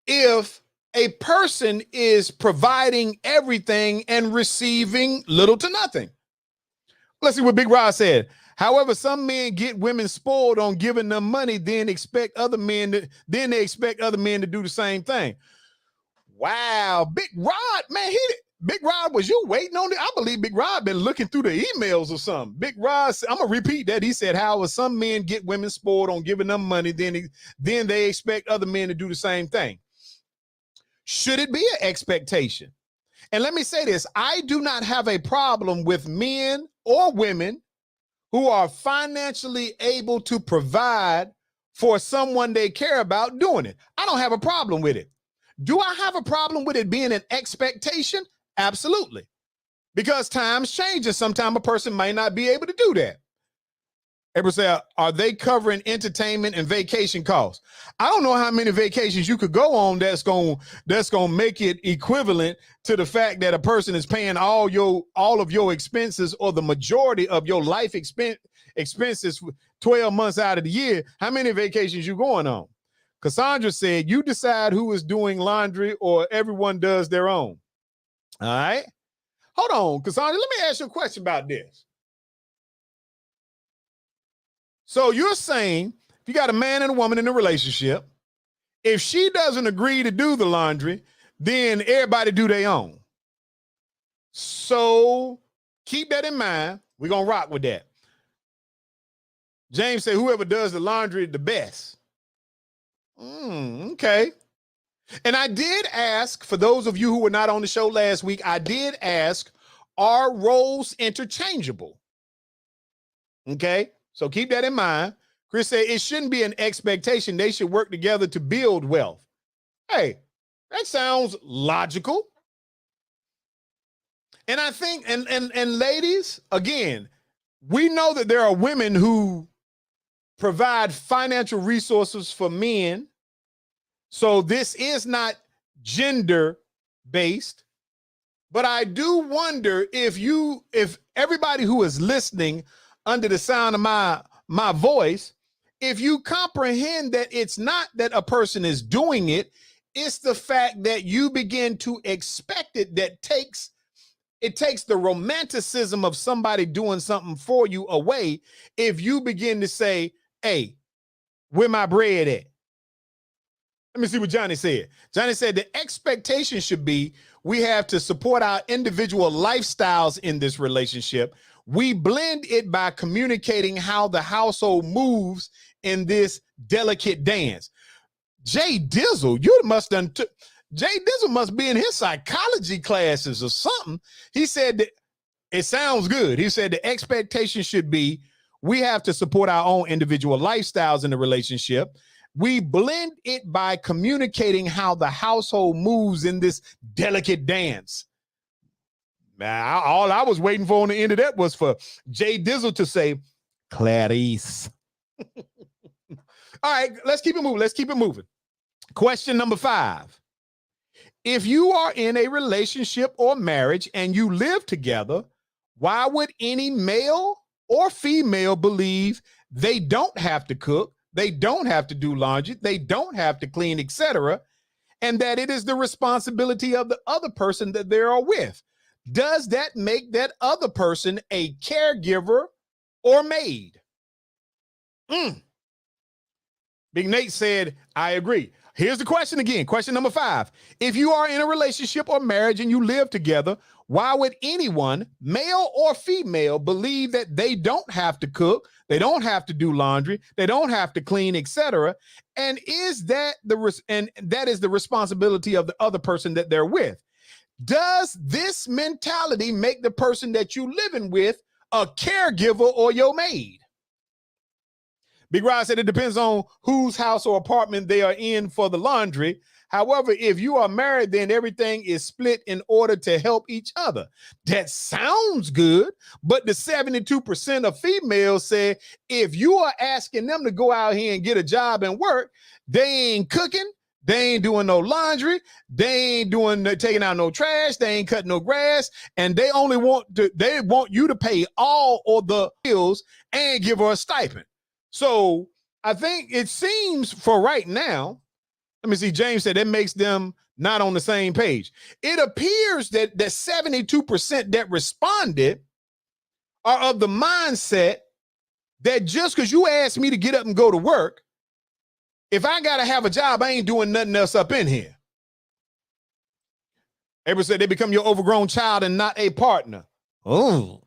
if a person is providing everything and receiving little to nothing? Let's see what Big Rod said. However, some men get women spoiled on giving them money, then they expect other men to do the same thing. Wow, Big Rod, man, Big Rod, was you waiting on it? I believe Big Rod been looking through the emails or something. Big Rod, I'm gonna repeat that. He said, however, some men get women spoiled on giving them money, then they expect other men to do the same thing. Should it be an expectation? And let me say this, I do not have a problem with men or women who are financially able to provide for someone they care about doing it. I don't have a problem with it. Do I have a problem with it being an expectation? Absolutely. Because times change and sometimes a person might not be able to do that. April said, are they covering entertainment and vacation costs? I don't know how many vacations you could go on that's going to make it equivalent to the fact that a person is paying all of your expenses or the majority of your life expenses 12 months out of the year. How many vacations you going on? Cassandra said, you decide who is doing laundry or everyone does their own. All right. Hold on, Cassandra, let me ask you a question about this. So you're saying if you got a man and a woman in a relationship, if she doesn't agree to do the laundry, then everybody do their own. So keep that in mind. We're going to rock with that. James said, whoever does the laundry the best. Okay. And I did ask, for those of you who were not on the show last week, I did ask, are roles interchangeable? Okay. So keep that in mind. Chris said it shouldn't be an expectation. They should work together to build wealth. Hey, that sounds logical. And I think, and ladies, again, we know that there are women who provide financial resources for men. So this is not gender-based. But I do wonder if everybody who is listening under the sound of my voice, if you comprehend that it's not that a person is doing it, it's the fact that you begin to expect it, that it takes the romanticism of somebody doing something for you away if you begin to say, hey, where my bread at? Let me see what Johnny said. Johnny said the expectation should be we have to support our individual lifestyles in this relationship. We blend it by communicating how the household moves in this delicate dance. Jay Dizzle, you must done Jay Dizzle must be in his psychology classes or something. He said that it sounds good. He said the expectation should be we have to support our own individual lifestyles in the relationship. We blend it by communicating how the household moves in this delicate dance. Now, all I was waiting for on the end of that was for Jay Dizzle to say, Clarice. All right, let's keep it moving. Let's keep it moving. Question number 5. If you are in a relationship or marriage and you live together, why would any male or female believe they don't have to cook, they don't have to do laundry, they don't have to clean, etc., and that it is the responsibility of the other person that they are with? Does that make that other person a caregiver or maid? Big Nate said, I agree. Here's the question again. Question number 5. If you are in a relationship or marriage and you live together, why would anyone, male or female, believe that they don't have to cook, they don't have to do laundry, they don't have to clean, etc.? And is that that is the responsibility of the other person that they're with? Does this mentality make the person that you living with a caregiver or your maid? Big Rod said it depends on whose house or apartment they are in for the laundry. However, if you are married, then everything is split in order to help each other. That sounds good, but the 72% of females say if you are asking them to go out here and get a job and work, they ain't cooking, they ain't doing no laundry, they ain't taking out no trash, they ain't cutting no grass, and they want you to pay all of the bills and give her a stipend. So I think it seems for right now, let me see, James said that makes them not on the same page. It appears that the 72% that responded are of the mindset that just because you asked me to get up and go to work, if I got to have a job, I ain't doing nothing else up in here. April said they become your overgrown child and not a partner. Oh.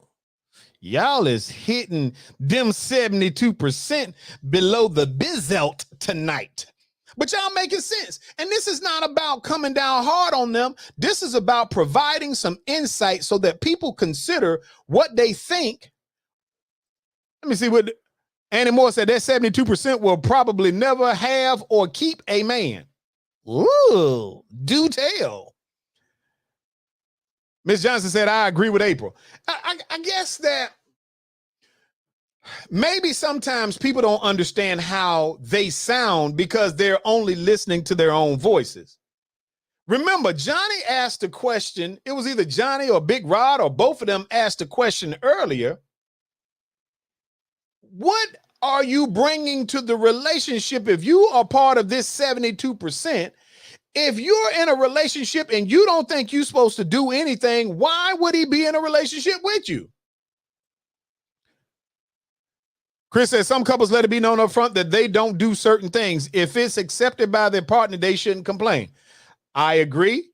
Y'all is hitting them 72% below the bizzelt tonight. But y'all making sense. And this is not about coming down hard on them. This is about providing some insight so that people consider what they think. Let me see what Annie Moore said. That 72% will probably never have or keep a man. Ooh, do tell. Ms. Johnson said, I agree with April. I guess that maybe sometimes people don't understand how they sound because they're only listening to their own voices. Remember, Johnny asked a question. It was either Johnny or Big Rod or both of them asked a question earlier. What are you bringing to the relationship if you are part of this 72%? If you're in a relationship and you don't think you're supposed to do anything, why would he be in a relationship with you? Chris says some couples let it be known up front that they don't do certain things. If it's accepted by their partner, they shouldn't complain. I agree.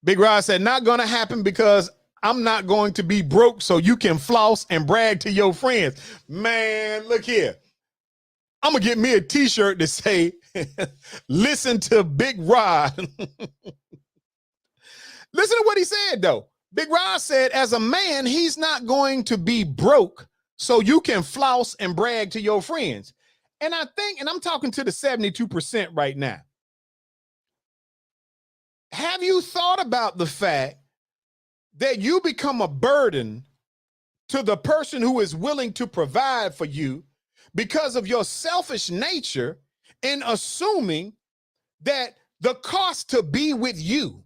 Big Rod said, not going to happen because I'm not going to be broke so you can floss and brag to your friends. Man, look here. I'm going to get me a t-shirt to say, listen to Big Rod. Listen to what he said, though. Big Rod said, as a man, he's not going to be broke so you can floss and brag to your friends. And I think, and I'm talking to the 72% right now. Have you thought about the fact that you become a burden to the person who is willing to provide for you because of your selfish nature in assuming that the cost to be with you,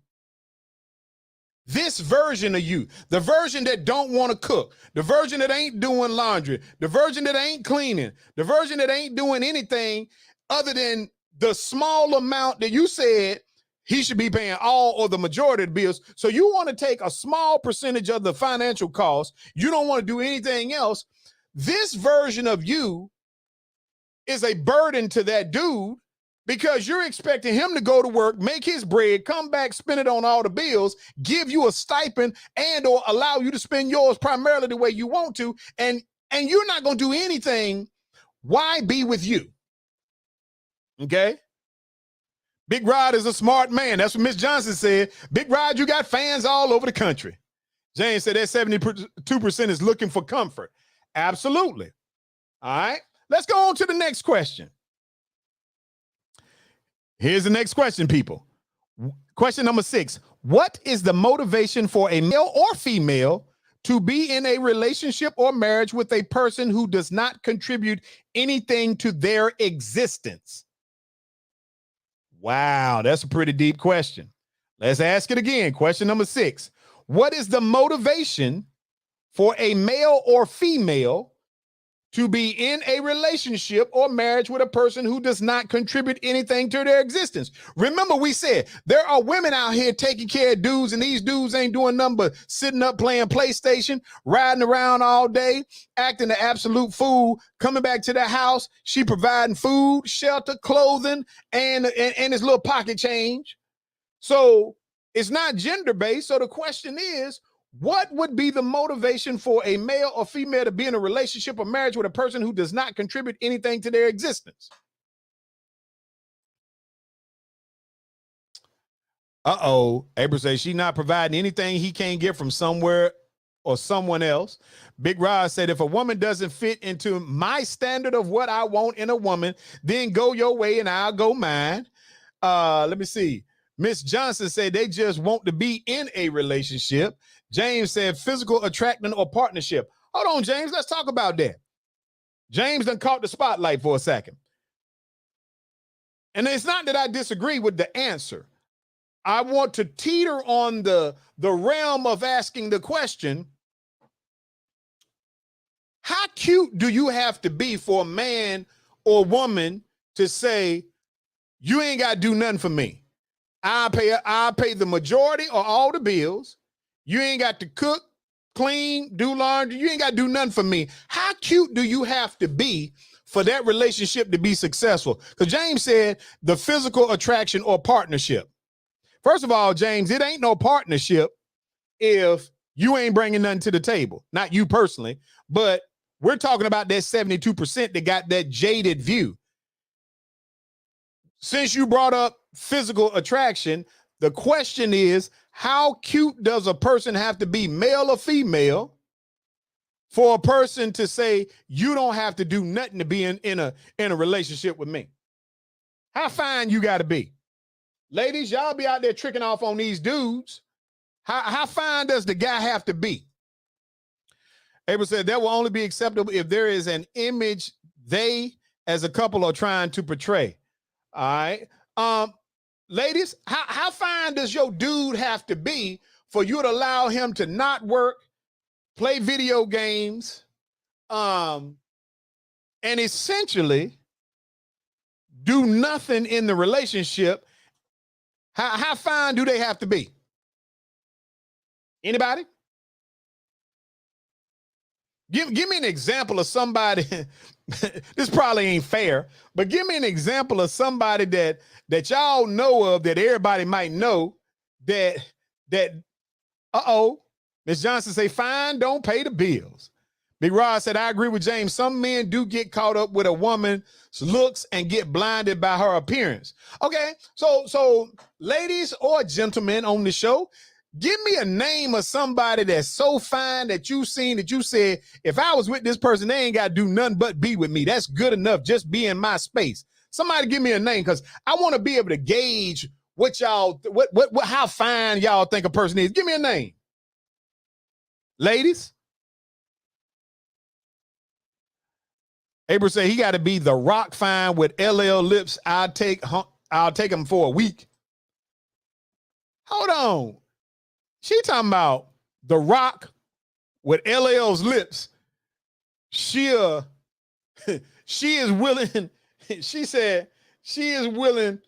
this version of you, the version that don't want to cook, the version that ain't doing laundry, the version that ain't cleaning, the version that ain't doing anything other than the small amount that you said he should be paying all or the majority of the bills. So you want to take a small percentage of the financial cost. You don't want to do anything else. This version of you is a burden to that dude because you're expecting him to go to work, make his bread, come back, spend it on all the bills, give you a stipend, and or allow you to spend yours primarily the way you want to, and you're not going to do anything. Why be with you? Okay. Big Rod is a smart man. That's what Miss Johnson said. Big Rod, you got fans all over the country. James said that 72% is looking for comfort. Absolutely. All right. Let's go on to the next question. Here's the next question, people. Question number 6. What is the motivation for a male or female to be in a relationship or marriage with a person who does not contribute anything to their existence? Wow, that's a pretty deep question. Let's ask it again. Question number 6. What is the motivation for a male or female to be in a relationship or marriage with a person who does not contribute anything to their existence? Remember, we said there are women out here taking care of dudes, and these dudes ain't doing nothing but sitting up playing PlayStation, riding around all day, acting the absolute fool, coming back to the house. She providing food, shelter, clothing, and his little pocket change. So it's not gender-based. So the question is, what would be the motivation for a male or female to be in a relationship or marriage with a person who does not contribute anything to their existence? April says she's not providing anything he can't get from somewhere or someone else. Big Rod said, if a woman doesn't fit into my standard of what I want in a woman, then go your way and I'll go mine. Let me see. Miss Johnson said they just want to be in a relationship. James said physical attraction or partnership. Hold on, James. Let's talk about that. James done caught the spotlight for a second. And it's not that I disagree with the answer. I want to teeter on the realm of asking the question, how cute do you have to be for a man or woman to say, you ain't got to do nothing for me? I'll pay the majority or all the bills. You ain't got to cook, clean, do laundry. You ain't got to do nothing for me. How cute do you have to be for that relationship to be successful? Because James said the physical attraction or partnership. First of all, James, it ain't no partnership if you ain't bringing nothing to the table. Not you personally, but we're talking about that 72% that got that jaded view. Since you brought up physical attraction, the question is, how cute does a person have to be, male or female, for a person to say, you don't have to do nothing to be in a relationship with me? How fine you got to be? Ladies, y'all be out there tricking off on these dudes. How fine does the guy have to be? April said that will only be acceptable if there is an image they as a couple are trying to portray. All right. Ladies, how fine does your dude have to be for you to allow him to not work, play video games, and essentially do nothing in the relationship? How fine do they have to be? Anybody? Give me an example of somebody. This probably ain't fair, but give me an example of somebody that y'all know of, that everybody might know, that Miss Johnson say, fine, don't pay the bills. Big Rod said, I agree with James. Some men do get caught up with a woman's looks and get blinded by her appearance. Okay, so ladies or gentlemen on the show, give me a name of somebody that's so fine that you seen that you said, if I was with this person, they ain't got to do nothing but be with me. That's good enough. Just be in my space. Somebody give me a name, because I want to be able to gauge what y'all, how fine y'all think a person is. Give me a name. Ladies. April said he got to be The Rock fine with LL lips. I'll take him for a week. Hold on. She talking about The Rock with LL's lips. She is willing. She said she is willing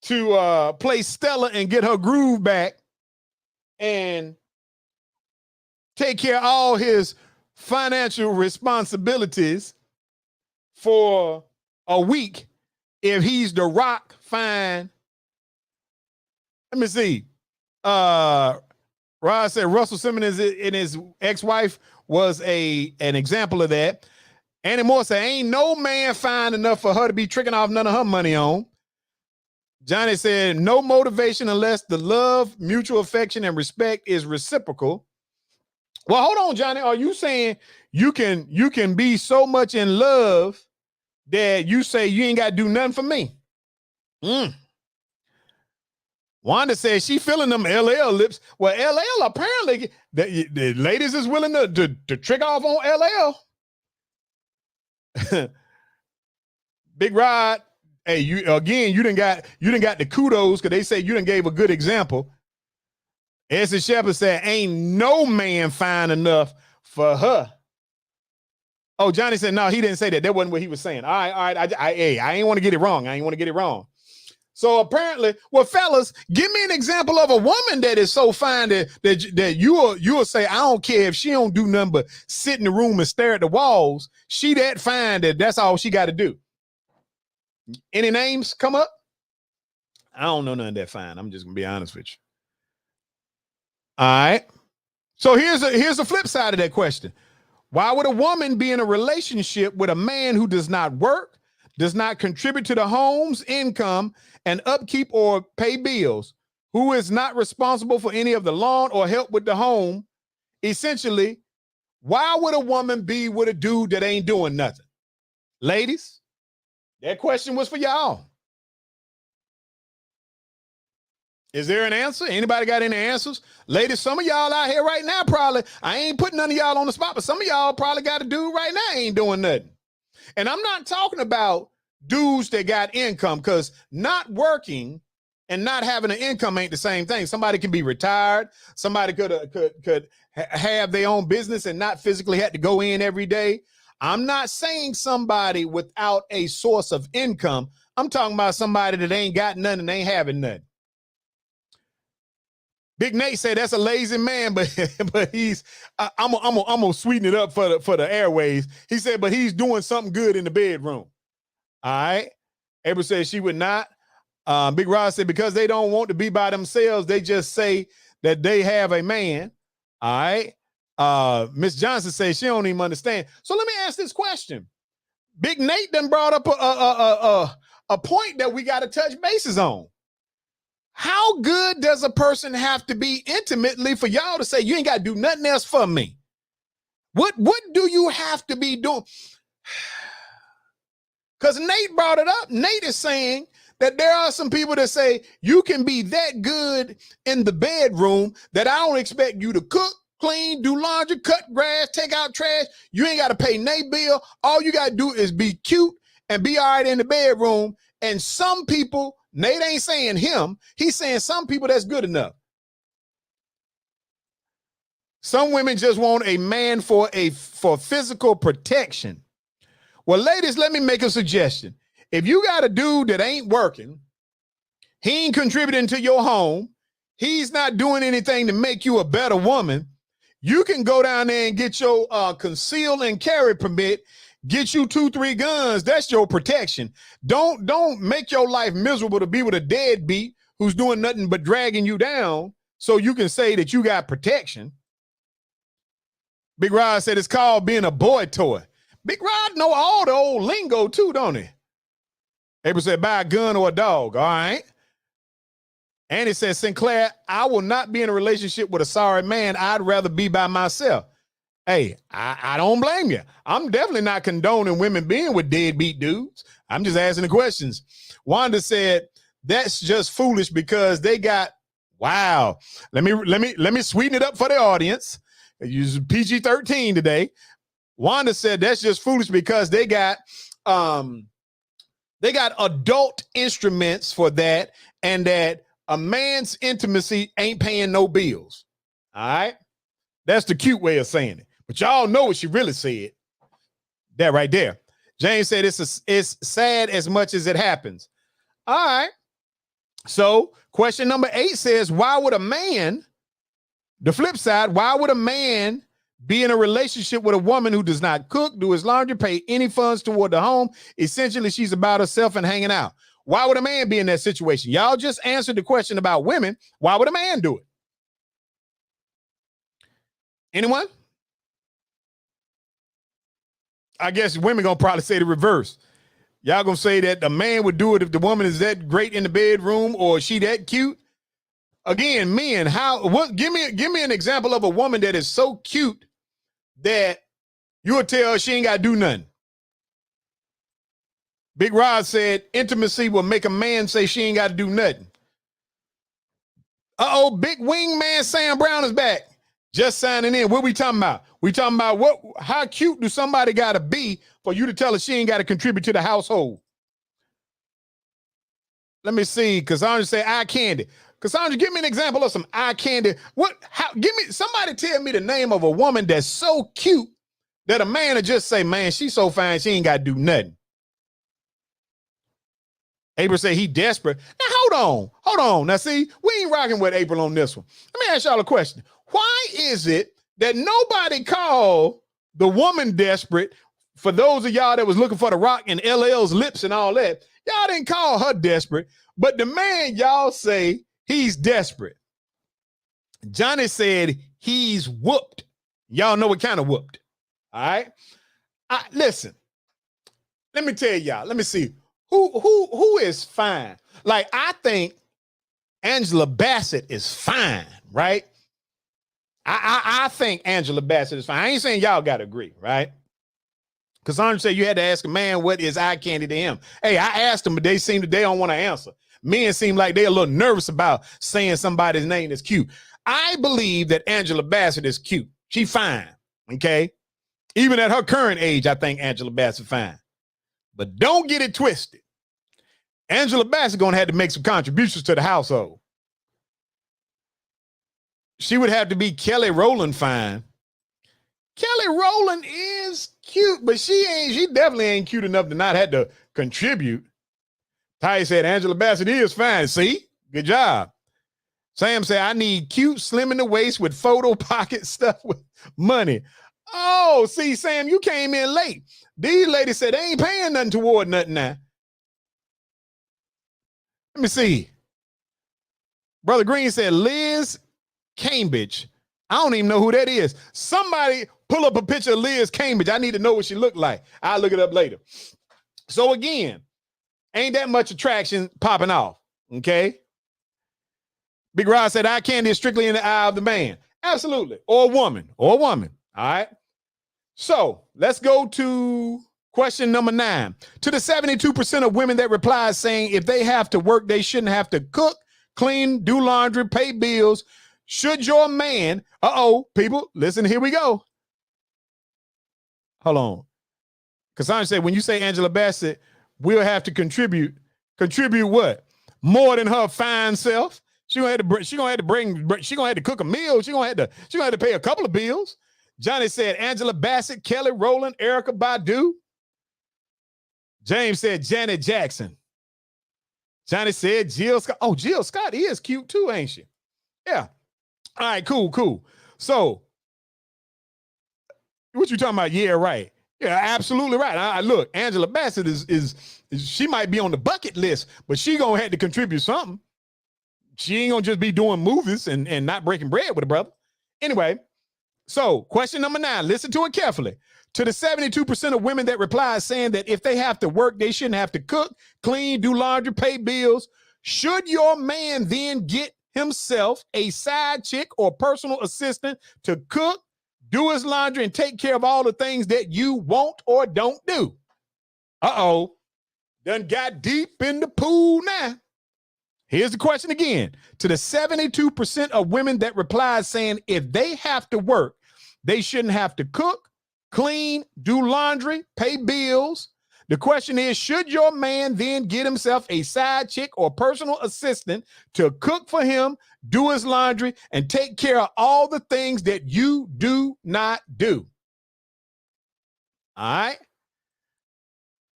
to play Stella and get her groove back and take care of all his financial responsibilities for a week if he's The Rock, fine. Let me see. Rod said Russell Simmons and his ex-wife was an example of that. Annie Moore said, ain't no man fine enough for her to be tricking off none of her money on. Johnny said, no motivation unless the love, mutual affection, and respect is reciprocal. Well, hold on, Johnny. Are you saying you can be so much in love that you say you ain't got to do nothing for me? Wanda says she feeling them LL lips. Well, LL apparently the ladies is willing to trick off on LL. Big Rod, hey, you done got the kudos because they say you done gave a good example. Essie Shepherd said, ain't no man fine enough for her. Oh, Johnny said, no, he didn't say that. That wasn't what he was saying. All right. I ain't want to get it wrong. So apparently, well, fellas, give me an example of a woman that is so fine that you'll say, I don't care if she don't do nothing but sit in the room and stare at the walls. She that fine that's all she got to do. Any names come up? I don't know none that fine. I'm just gonna be honest with you. All right. So here's the flip side of that question. Why would a woman be in a relationship with a man who does not work, does not contribute to the home's income and upkeep or pay bills, who is not responsible for any of the lawn or help with the home? Essentially, why would a woman be with a dude that ain't doing nothing? Ladies, that question was for y'all. Is there an answer? Anybody got any answers? Ladies, some of y'all out here right now probably, I ain't putting none of y'all on the spot, but some of y'all probably got a dude right now ain't doing nothing. And I'm not talking about dudes that got income, because not working and not having an income ain't the same thing. Somebody can be retired. Somebody could have their own business and not physically have to go in every day. I'm not saying somebody without a source of income. I'm talking about somebody that ain't got nothing and ain't having nothing. Big Nate said that's a lazy man, but he's I'm gonna sweeten it up for the airways. He said, but he's doing something good in the bedroom. All right. April said she would not. Big Rod said because they don't want to be by themselves, they just say that they have a man. All right. Miss Johnson says she don't even understand. So let me ask this question. Big Nate done brought up a point that we got to touch bases on. How good does a person have to be intimately for y'all to say you ain't got to do nothing else for me? What do you have to be doing? Because Nate brought it up. Nate is saying that there are some people that say you can be that good in the bedroom that I don't expect you to cook, clean, do laundry, cut grass, take out trash. You ain't got to pay Nate bill. All you got to do is be cute and be all right in the bedroom. And some people, Nate ain't saying him, he's saying some people that's good enough. Some women just want a man for physical protection. Well, ladies, let me make a suggestion. If you got a dude that ain't working, he ain't contributing to your home, he's not doing anything to make you a better woman, you can go down there and get your conceal and carry permit, get you 2-3 guns. That's your protection. Don't make your life miserable to be with a deadbeat who's doing nothing but dragging you down so you can say that you got protection. Big Rod said it's called being a boy toy. Big Rod know all the old lingo too, don't he? April said buy a gun or a dog. All right. Annie said, Sinclair, I will not be in a relationship with a sorry man. I'd rather be by myself. Hey, I don't blame you. I'm definitely not condoning women being with deadbeat dudes. I'm just asking the questions. Wanda said, that's just foolish because they got, wow. Let me sweeten it up for the audience. Use PG-13 today. Wanda said that's just foolish because they got adult instruments for that, and that a man's intimacy ain't paying no bills. All right. That's the cute way of saying it. But y'all know what she really said. That right there. James said it's sad as much as it happens. All right. So question number 8 says, why would a man, the flip side, why would a man be in a relationship with a woman who does not cook, do his laundry, pay any funds toward the home. Essentially, she's about herself and hanging out. Why would a man be in that situation? Y'all just answered the question about women. Why would a man do it? Anyone? I guess women gonna probably say the reverse. Y'all gonna say that the man would do it if the woman is that great in the bedroom or she that cute. Again, men, give me an example of a woman that is so cute that you'll tell her she ain't gotta do nothing. Big Rod said intimacy will make a man say she ain't gotta do nothing. Uh-oh, big wingman Sam Brown is back. Just signing in. What we talking about? We talking about how cute do somebody gotta be for you to tell her she ain't gotta contribute to the household? Let me see. Cassandra say eye candy. Cassandra, give me an example of some eye candy. Somebody tell me the name of a woman that's so cute that a man will just say, man, she's so fine, she ain't got to do nothing. April said he desperate. Now, hold on. Now, see, we ain't rocking with April on this one. Let me ask y'all a question. Why is it that nobody called the woman desperate? For those of y'all that was looking for the rock and LL's lips and all that, y'all didn't call her desperate, but the man y'all say he's desperate. Johnny said he's whooped. Y'all know what kind of whooped. All right. Listen, let me tell y'all. Let me see who is fine. Like, I think Angela Bassett is fine, right? I think Angela Bassett is fine. I ain't saying y'all got to agree, right? Because Andre said you had to ask a man what is eye candy to him. Hey, I asked them, but they don't want to answer. Men seem like they're a little nervous about saying somebody's name is cute. I believe that Angela Bassett is cute. She fine, okay? Even at her current age, I think Angela Bassett fine. But don't get it twisted. Angela Bassett gonna have to make some contributions to the household. She would have to be Kelly Rowland fine. Kelly Rowland is cute, but she definitely ain't cute enough to not have to contribute. Ty said Angela Bassett is fine. See? Good job. Sam said, I need cute, slim in the waist with photo pocket stuff with money. Oh, see, Sam, you came in late. These ladies said they ain't paying nothing toward nothing now. Let me see. Brother Green said Liz Cambridge. I don't even know who that is. Somebody pull up a picture of Liz Cambridge. I need to know what she looked like. I'll look it up later. So again, ain't that much attraction popping off, okay? Big Rod said eye candy is strictly in the eye of the man. Absolutely. Or woman. All right? So let's go to question number 9. To the 72% of women that replied saying if they have to work, they shouldn't have to cook, clean, do laundry, pay bills. Should your man, people, listen, here we go. Hold on. Cassandra said, when you say Angela Bassett, we'll have to contribute what? More than her fine self. She gonna have to cook a meal. She gonna have to pay a couple of bills. Johnny said Angela Bassett, Kelly Rowland, Erica Badu. James said Janet Jackson. Johnny said Jill Scott. Oh, Jill Scott is cute too, ain't she? Yeah. All right, cool. So, what you talking about? Yeah, right. Yeah, absolutely right. Look, Angela Bassett is she might be on the bucket list, but she gonna have to contribute something. She ain't gonna just be doing movies and not breaking bread with a brother. Anyway, so question number 9, listen to it carefully. To the 72% of women that replied saying that if they have to work, they shouldn't have to cook, clean, do laundry, pay bills. Should your man then get himself a side chick or personal assistant to cook, do his laundry, and take care of all the things that you want or don't do? Done got deep in the pool now. Here's the question again. To the 72% of women that replied saying if they have to work, they shouldn't have to cook, clean, do laundry, pay bills. The question is, should your man then get himself a side chick or personal assistant to cook for him, do his laundry, and take care of all the things that you do not do? All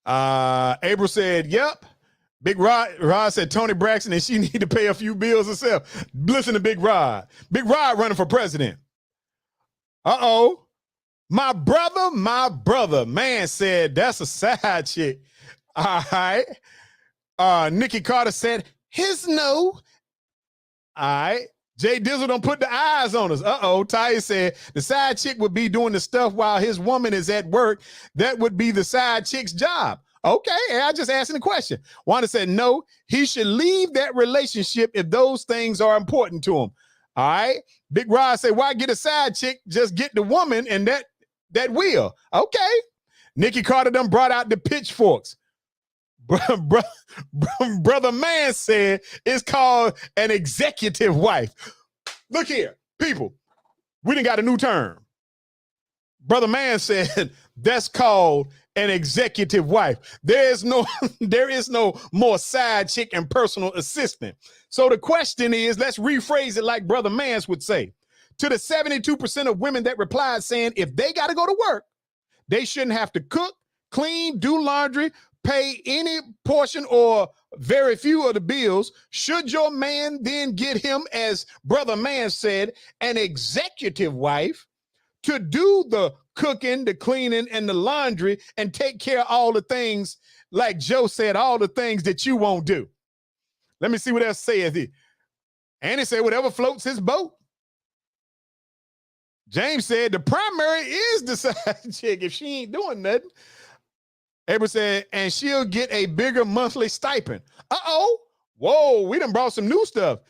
right. April said, yep. Big Rod said Tony Braxton and she need to pay a few bills herself. Listen to Big Rod. Big Rod running for president. My brother, man said that's a side chick. All right. Nikki Carter said his no. All right. Jay Dizzle don't put the eyes on us. Uh-oh. Ty said the side chick would be doing the stuff while his woman is at work. That would be the side chick's job. Okay, I just asking the question. Wanda said no, he should leave that relationship if those things are important to him. All right. Big Rod said, why get a side chick? Just get the woman and that will. Okay. Nikki Carter done brought out the pitchforks. Brother man said it's called an executive wife. Look here, people, we done got a new term. Brother man said that's called an executive wife. There is no more side chick and personal assistant. So the question is, let's rephrase it like Brother Mans would say. To the 72% of women that replied saying if they got to go to work, they shouldn't have to cook, clean, do laundry, pay any portion or very few of the bills. Should your man then get him, as Brother Mans said, an executive wife to do the cooking, the cleaning, and the laundry and take care of all the things, like Joe said, all the things that you won't do? Let me see what else says here. Annie said whatever floats his boat. James said the primary is the side chick if she ain't doing nothing. Abel said, and she'll get a bigger monthly stipend. Uh-oh. Whoa, we done brought some new stuff.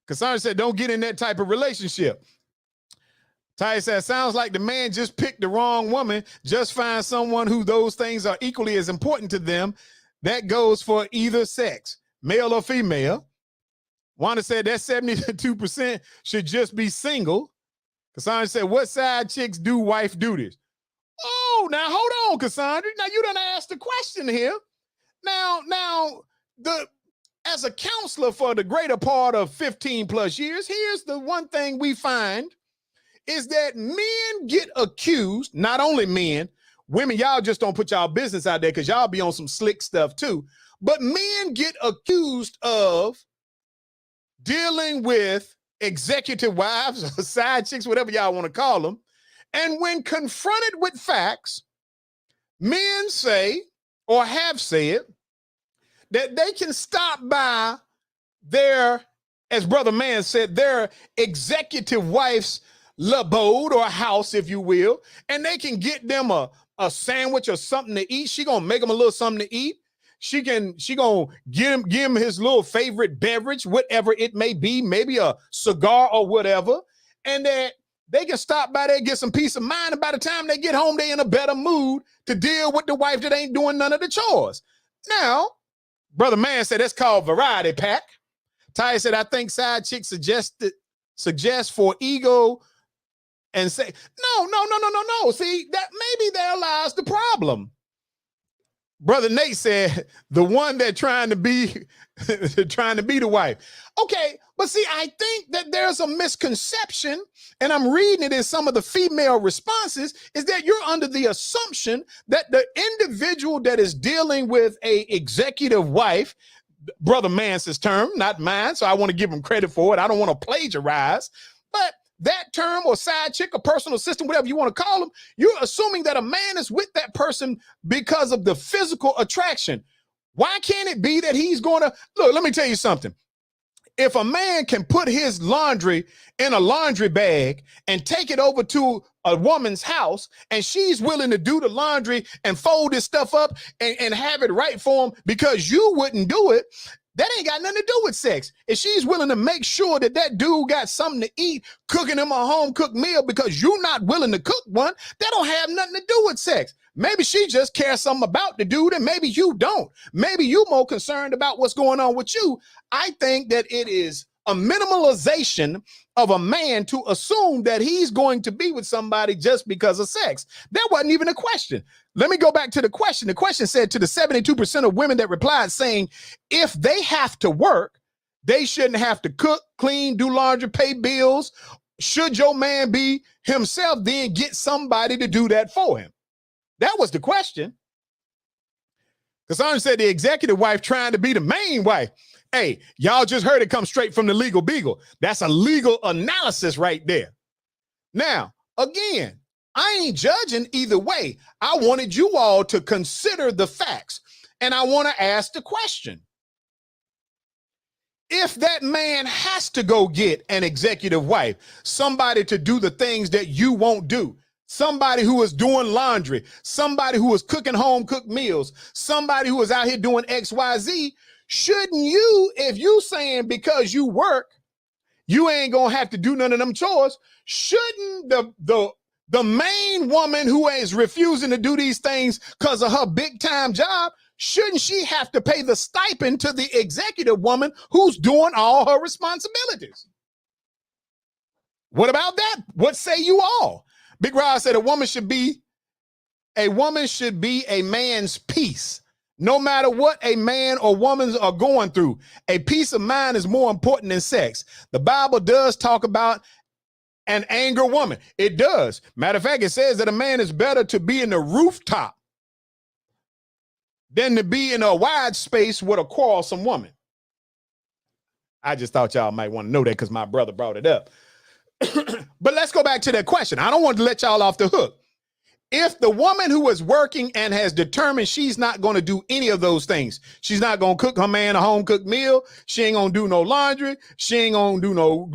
Cassandra said, don't get in that type of relationship. Ty said, sounds like the man just picked the wrong woman. Just find someone who those things are equally as important to them. That goes for either sex, male or female. Wanda said that 72% should just be single. Cassandra said, what side chicks do wife duties? Oh, now hold on, Cassandra. Now you done asked the question here. Now, as a counselor for the greater part of 15 plus years, here's the one thing we find is that men get accused, not only men, women, y'all just don't put y'all business out there because y'all be on some slick stuff too, but men get accused of dealing with executive wives, side chicks, whatever y'all want to call them. And when confronted with facts, men say, or have said, that they can stop by their, as Brother Man said, their executive wife's abode or house, if you will, and they can get them a sandwich or something to eat. She gonna make them a little something to eat. She gonna give him his little favorite beverage, whatever it may be, maybe a cigar or whatever, and that they can stop by there, get some peace of mind, and by the time they get home, they in a better mood to deal with the wife that ain't doing none of the chores. Now, Brother Man said that's called variety pack. Ty said, I think side chicks suggest for ego and say, no. See, that maybe there lies the problem. Brother Nate said, the one that trying to be the wife. Okay, but see, I think that there's a misconception, and I'm reading it in some of the female responses, is that you're under the assumption that the individual that is dealing with a executive wife, Brother Mance's term, not mine, so I want to give him credit for it. I don't want to plagiarize, but that term or side chick or personal assistant, whatever you want to call them, you're assuming that a man is with that person because of the physical attraction. Why can't it be that he's going to, look, let me tell you something. If a man can put his laundry in a laundry bag and take it over to a woman's house and she's willing to do the laundry and fold his stuff up and have it right for him because you wouldn't do it, that ain't got nothing to do with sex. If she's willing to make sure that that dude got something to eat, cooking him a home cooked meal because you're not willing to cook one, that don't have nothing to do with sex. Maybe she just cares something about the dude and maybe you don't. Maybe you more concerned about what's going on with you. I think that it is a minimalization of a man to assume that he's going to be with somebody just because of sex. That wasn't even a question. Let me go back to the question. The question said to the 72% of women that replied saying, if they have to work, they shouldn't have to cook, clean, do laundry, pay bills. Should your man be himself, then get somebody to do that for him? That was the question. Cassandra said the executive wife trying to be the main wife. Hey, y'all just heard it come straight from the legal beagle. That's a legal analysis right there. Now, again, I ain't judging either way. I wanted you all to consider the facts. And I want to ask the question. If that man has to go get an executive wife, somebody to do the things that you won't do, somebody who is doing laundry, somebody who is cooking home cooked meals, somebody who is out here doing XYZ, shouldn't you, if you saying because you work, you ain't gonna have to do none of them chores, shouldn't the main woman who is refusing to do these things because of her big time job, shouldn't she have to pay the stipend to the executive woman who's doing all her responsibilities? What about that? What say you all? Big Rod said a woman should be a man's peace. No matter what a man or woman are going through, a peace of mind is more important than sex. The Bible does talk about an angry woman. It does. Matter of fact, it says that a man is better to be in the rooftop than to be in a wide space with a quarrelsome woman. I just thought y'all might want to know that because my brother brought it up. But let's go back to that question. I don't want to let y'all off the hook. If the woman who is working and has determined she's not going to do any of those things, she's not going to cook her man a home cooked meal, she ain't going to do no laundry, she ain't going to do no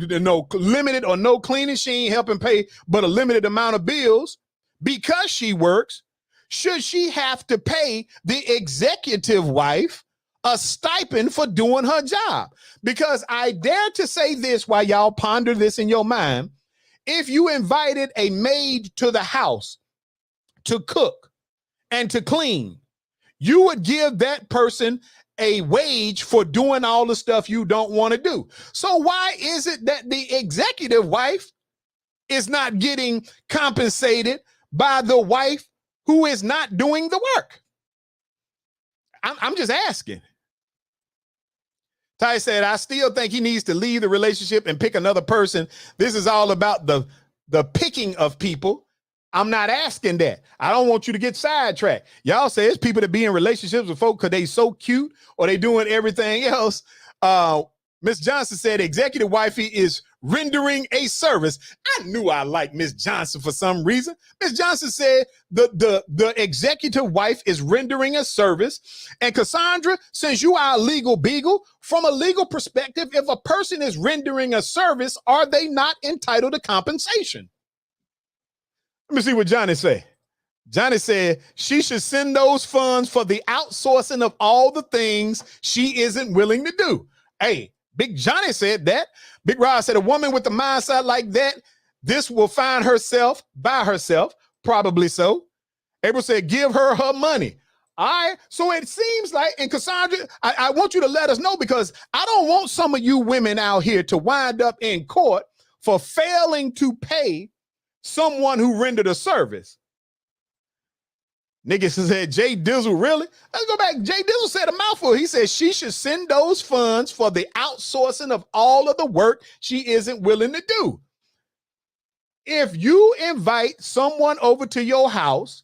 limited or no cleaning, she ain't helping pay but a limited amount of bills because she works, should she have to pay the executive wife a stipend for doing her job? Because I dare to say this while y'all ponder this in your mind. If you invited a maid to the house to cook and to clean, you would give that person a wage for doing all the stuff you don't want to do. So why is it that the executive wife is not getting compensated by the wife who is not doing the work? I'm just asking. Ty said, I still think he needs to leave the relationship and pick another person. This is all about the picking of people. I'm not asking that. I don't want you to get sidetracked. Y'all say it's people that be in relationships with folk because they so cute or they doing everything else. Miss Johnson said executive wifey is rendering a service. I knew I liked Miss Johnson for some reason. Miss Johnson said the executive wife is rendering a service. And Cassandra, since you are a legal beagle, from a legal perspective, if a person is rendering a service, are they not entitled to compensation? Let me see what Johnny said. Johnny said she should send those funds for the outsourcing of all the things she isn't willing to do. Hey, Big Johnny said that. Big Rod said a woman with a mindset like that, this will find herself by herself, probably so. April said, give her her money. All right. So it seems like, and Cassandra, I want you to let us know because I don't want some of you women out here to wind up in court for failing to pay someone who rendered a service. Nigga said, Jay Dizzle, really? Let's go back. Jay Dizzle said a mouthful. He said she should send those funds for the outsourcing of all of the work she isn't willing to do. If you invite someone over to your house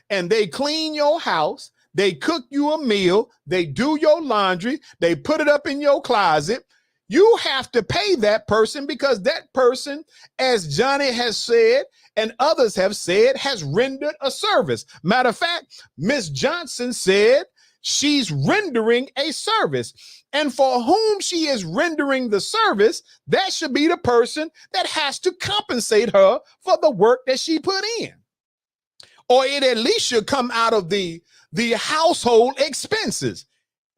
and they clean your house, they cook you a meal, they do your laundry, they put it up in your closet, you have to pay that person because that person, as Johnny has said, and others have said, has rendered a service. Matter of fact, Miss Johnson said she's rendering a service. And for whom she is rendering the service, that should be the person that has to compensate her for the work that she put in. Or it at least should come out of the household expenses.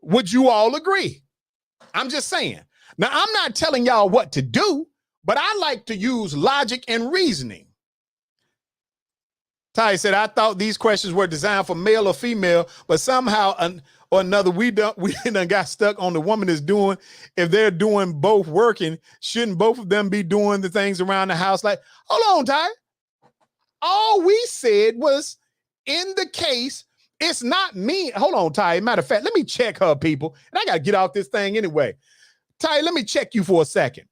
Would you all agree? I'm just saying. Now, I'm not telling y'all what to do, but I like to use logic and reasoning. Ty said, I thought these questions were designed for male or female, but somehow or another, we done got stuck on the woman is doing, if they're doing both working, shouldn't both of them be doing the things around the house? Like, hold on, Ty. All we said was in the case, it's not me. Hold on, Ty. Matter of fact, let me check her, people. And I got to get out this thing anyway. Ty, let me check you for a second.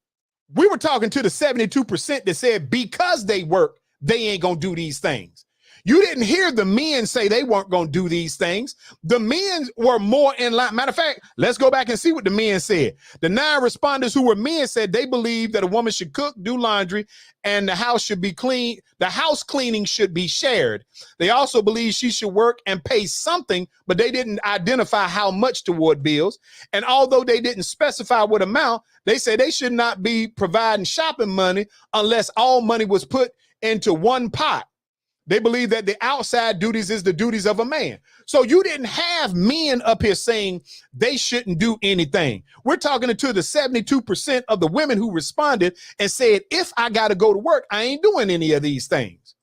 We were talking to the 72% that said because they work, they ain't going to do these things. You didn't hear the men say they weren't going to do these things. The men were more in line. Matter of fact, let's go back and see what the men said. The 9 respondents who were men said they believe that a woman should cook, do laundry, and the house should be clean. The house cleaning should be shared. They also believe she should work and pay something, but they didn't identify how much toward bills. And although they didn't specify what amount, they said they should not be providing shopping money unless all money was put into one pot. They believe that the outside duties is the duties of a man. So you didn't have men up here saying they shouldn't do anything. We're talking to the 72% of the women who responded and said, if I got to go to work, I ain't doing any of these things.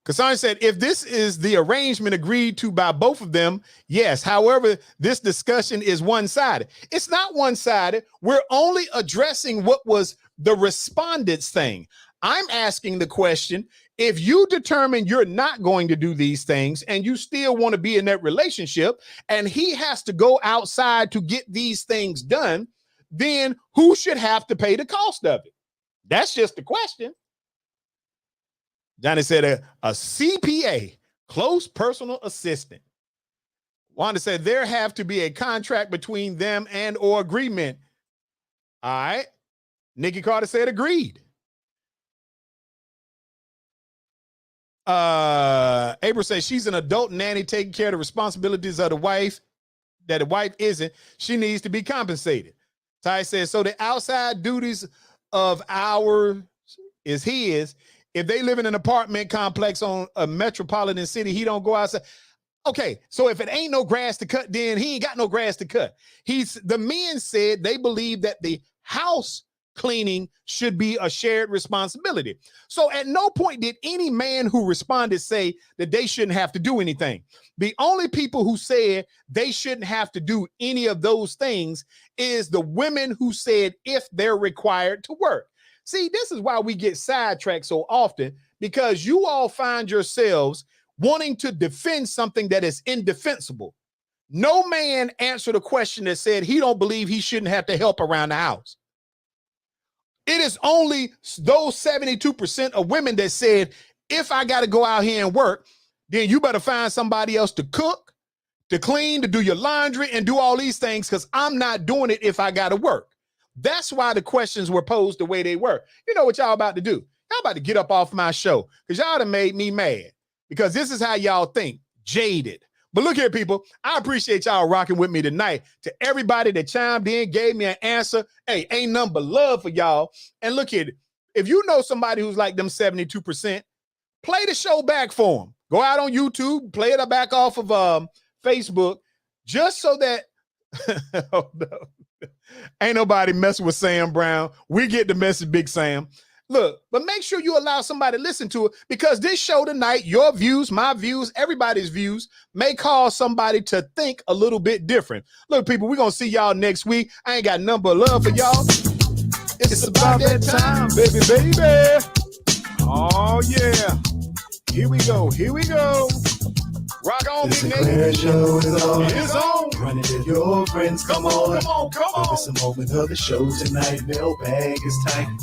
Kassan said, if this is the arrangement agreed to by both of them, yes. However, this discussion is one-sided. It's not one-sided. We're only addressing what was the respondent's thing. I'm asking the question, if you determine you're not going to do these things and you still want to be in that relationship and he has to go outside to get these things done, then who should have to pay the cost of it? That's just the question. Johnny said a CPA, close personal assistant. Wanda said there have to be a contract between them and or agreement. All right. Nikki Carter said agreed. April says she's an adult nanny taking care of the responsibilities of the wife that the wife isn't. She needs to be compensated. Ty says, so the outside duties of ours is his. If they live in an apartment complex on a metropolitan city, he don't go outside. Okay, so if it ain't no grass to cut, then he ain't got no grass to cut. The men said they believe that the house cleaning should be a shared responsibility. So at no point did any man who responded say that they shouldn't have to do anything. The only people who said they shouldn't have to do any of those things is the women who said if they're required to work. See, this is why we get sidetracked so often, because you all find yourselves wanting to defend something that is indefensible. No man answered a question that said he don't believe he shouldn't have to help around the house. It is only those 72% of women that said, if I got to go out here and work, then you better find somebody else to cook, to clean, to do your laundry, and do all these things, because I'm not doing it if I got to work. That's why the questions were posed the way they were. You know what y'all about to do? Y'all about to get up off my show, because y'all done made me mad, because this is how y'all think, jaded. But look here, people, I appreciate y'all rocking with me tonight. To everybody that chimed in, gave me an answer, hey, ain't nothing but love for y'all. And look here, if you know somebody who's like them 72%, play the show back for them. Go out on YouTube, play it back off of Facebook, just so that, oh, no. Ain't nobody messing with Sam Brown. We get the message, Big Sam. Look, but make sure you allow somebody to listen to it, because this show tonight, your views, my views, everybody's views may cause somebody to think a little bit different. Look, people, we're going to see y'all next week. I ain't got nothing but love for y'all. It's about that time, baby. Oh, yeah. Here we go. Here we go. Rock on, The Big Sinclair Nate. Show is on. It is on. Run it with your friends. Come on. Come on. It's a moment of the show tonight. Mailbag is time.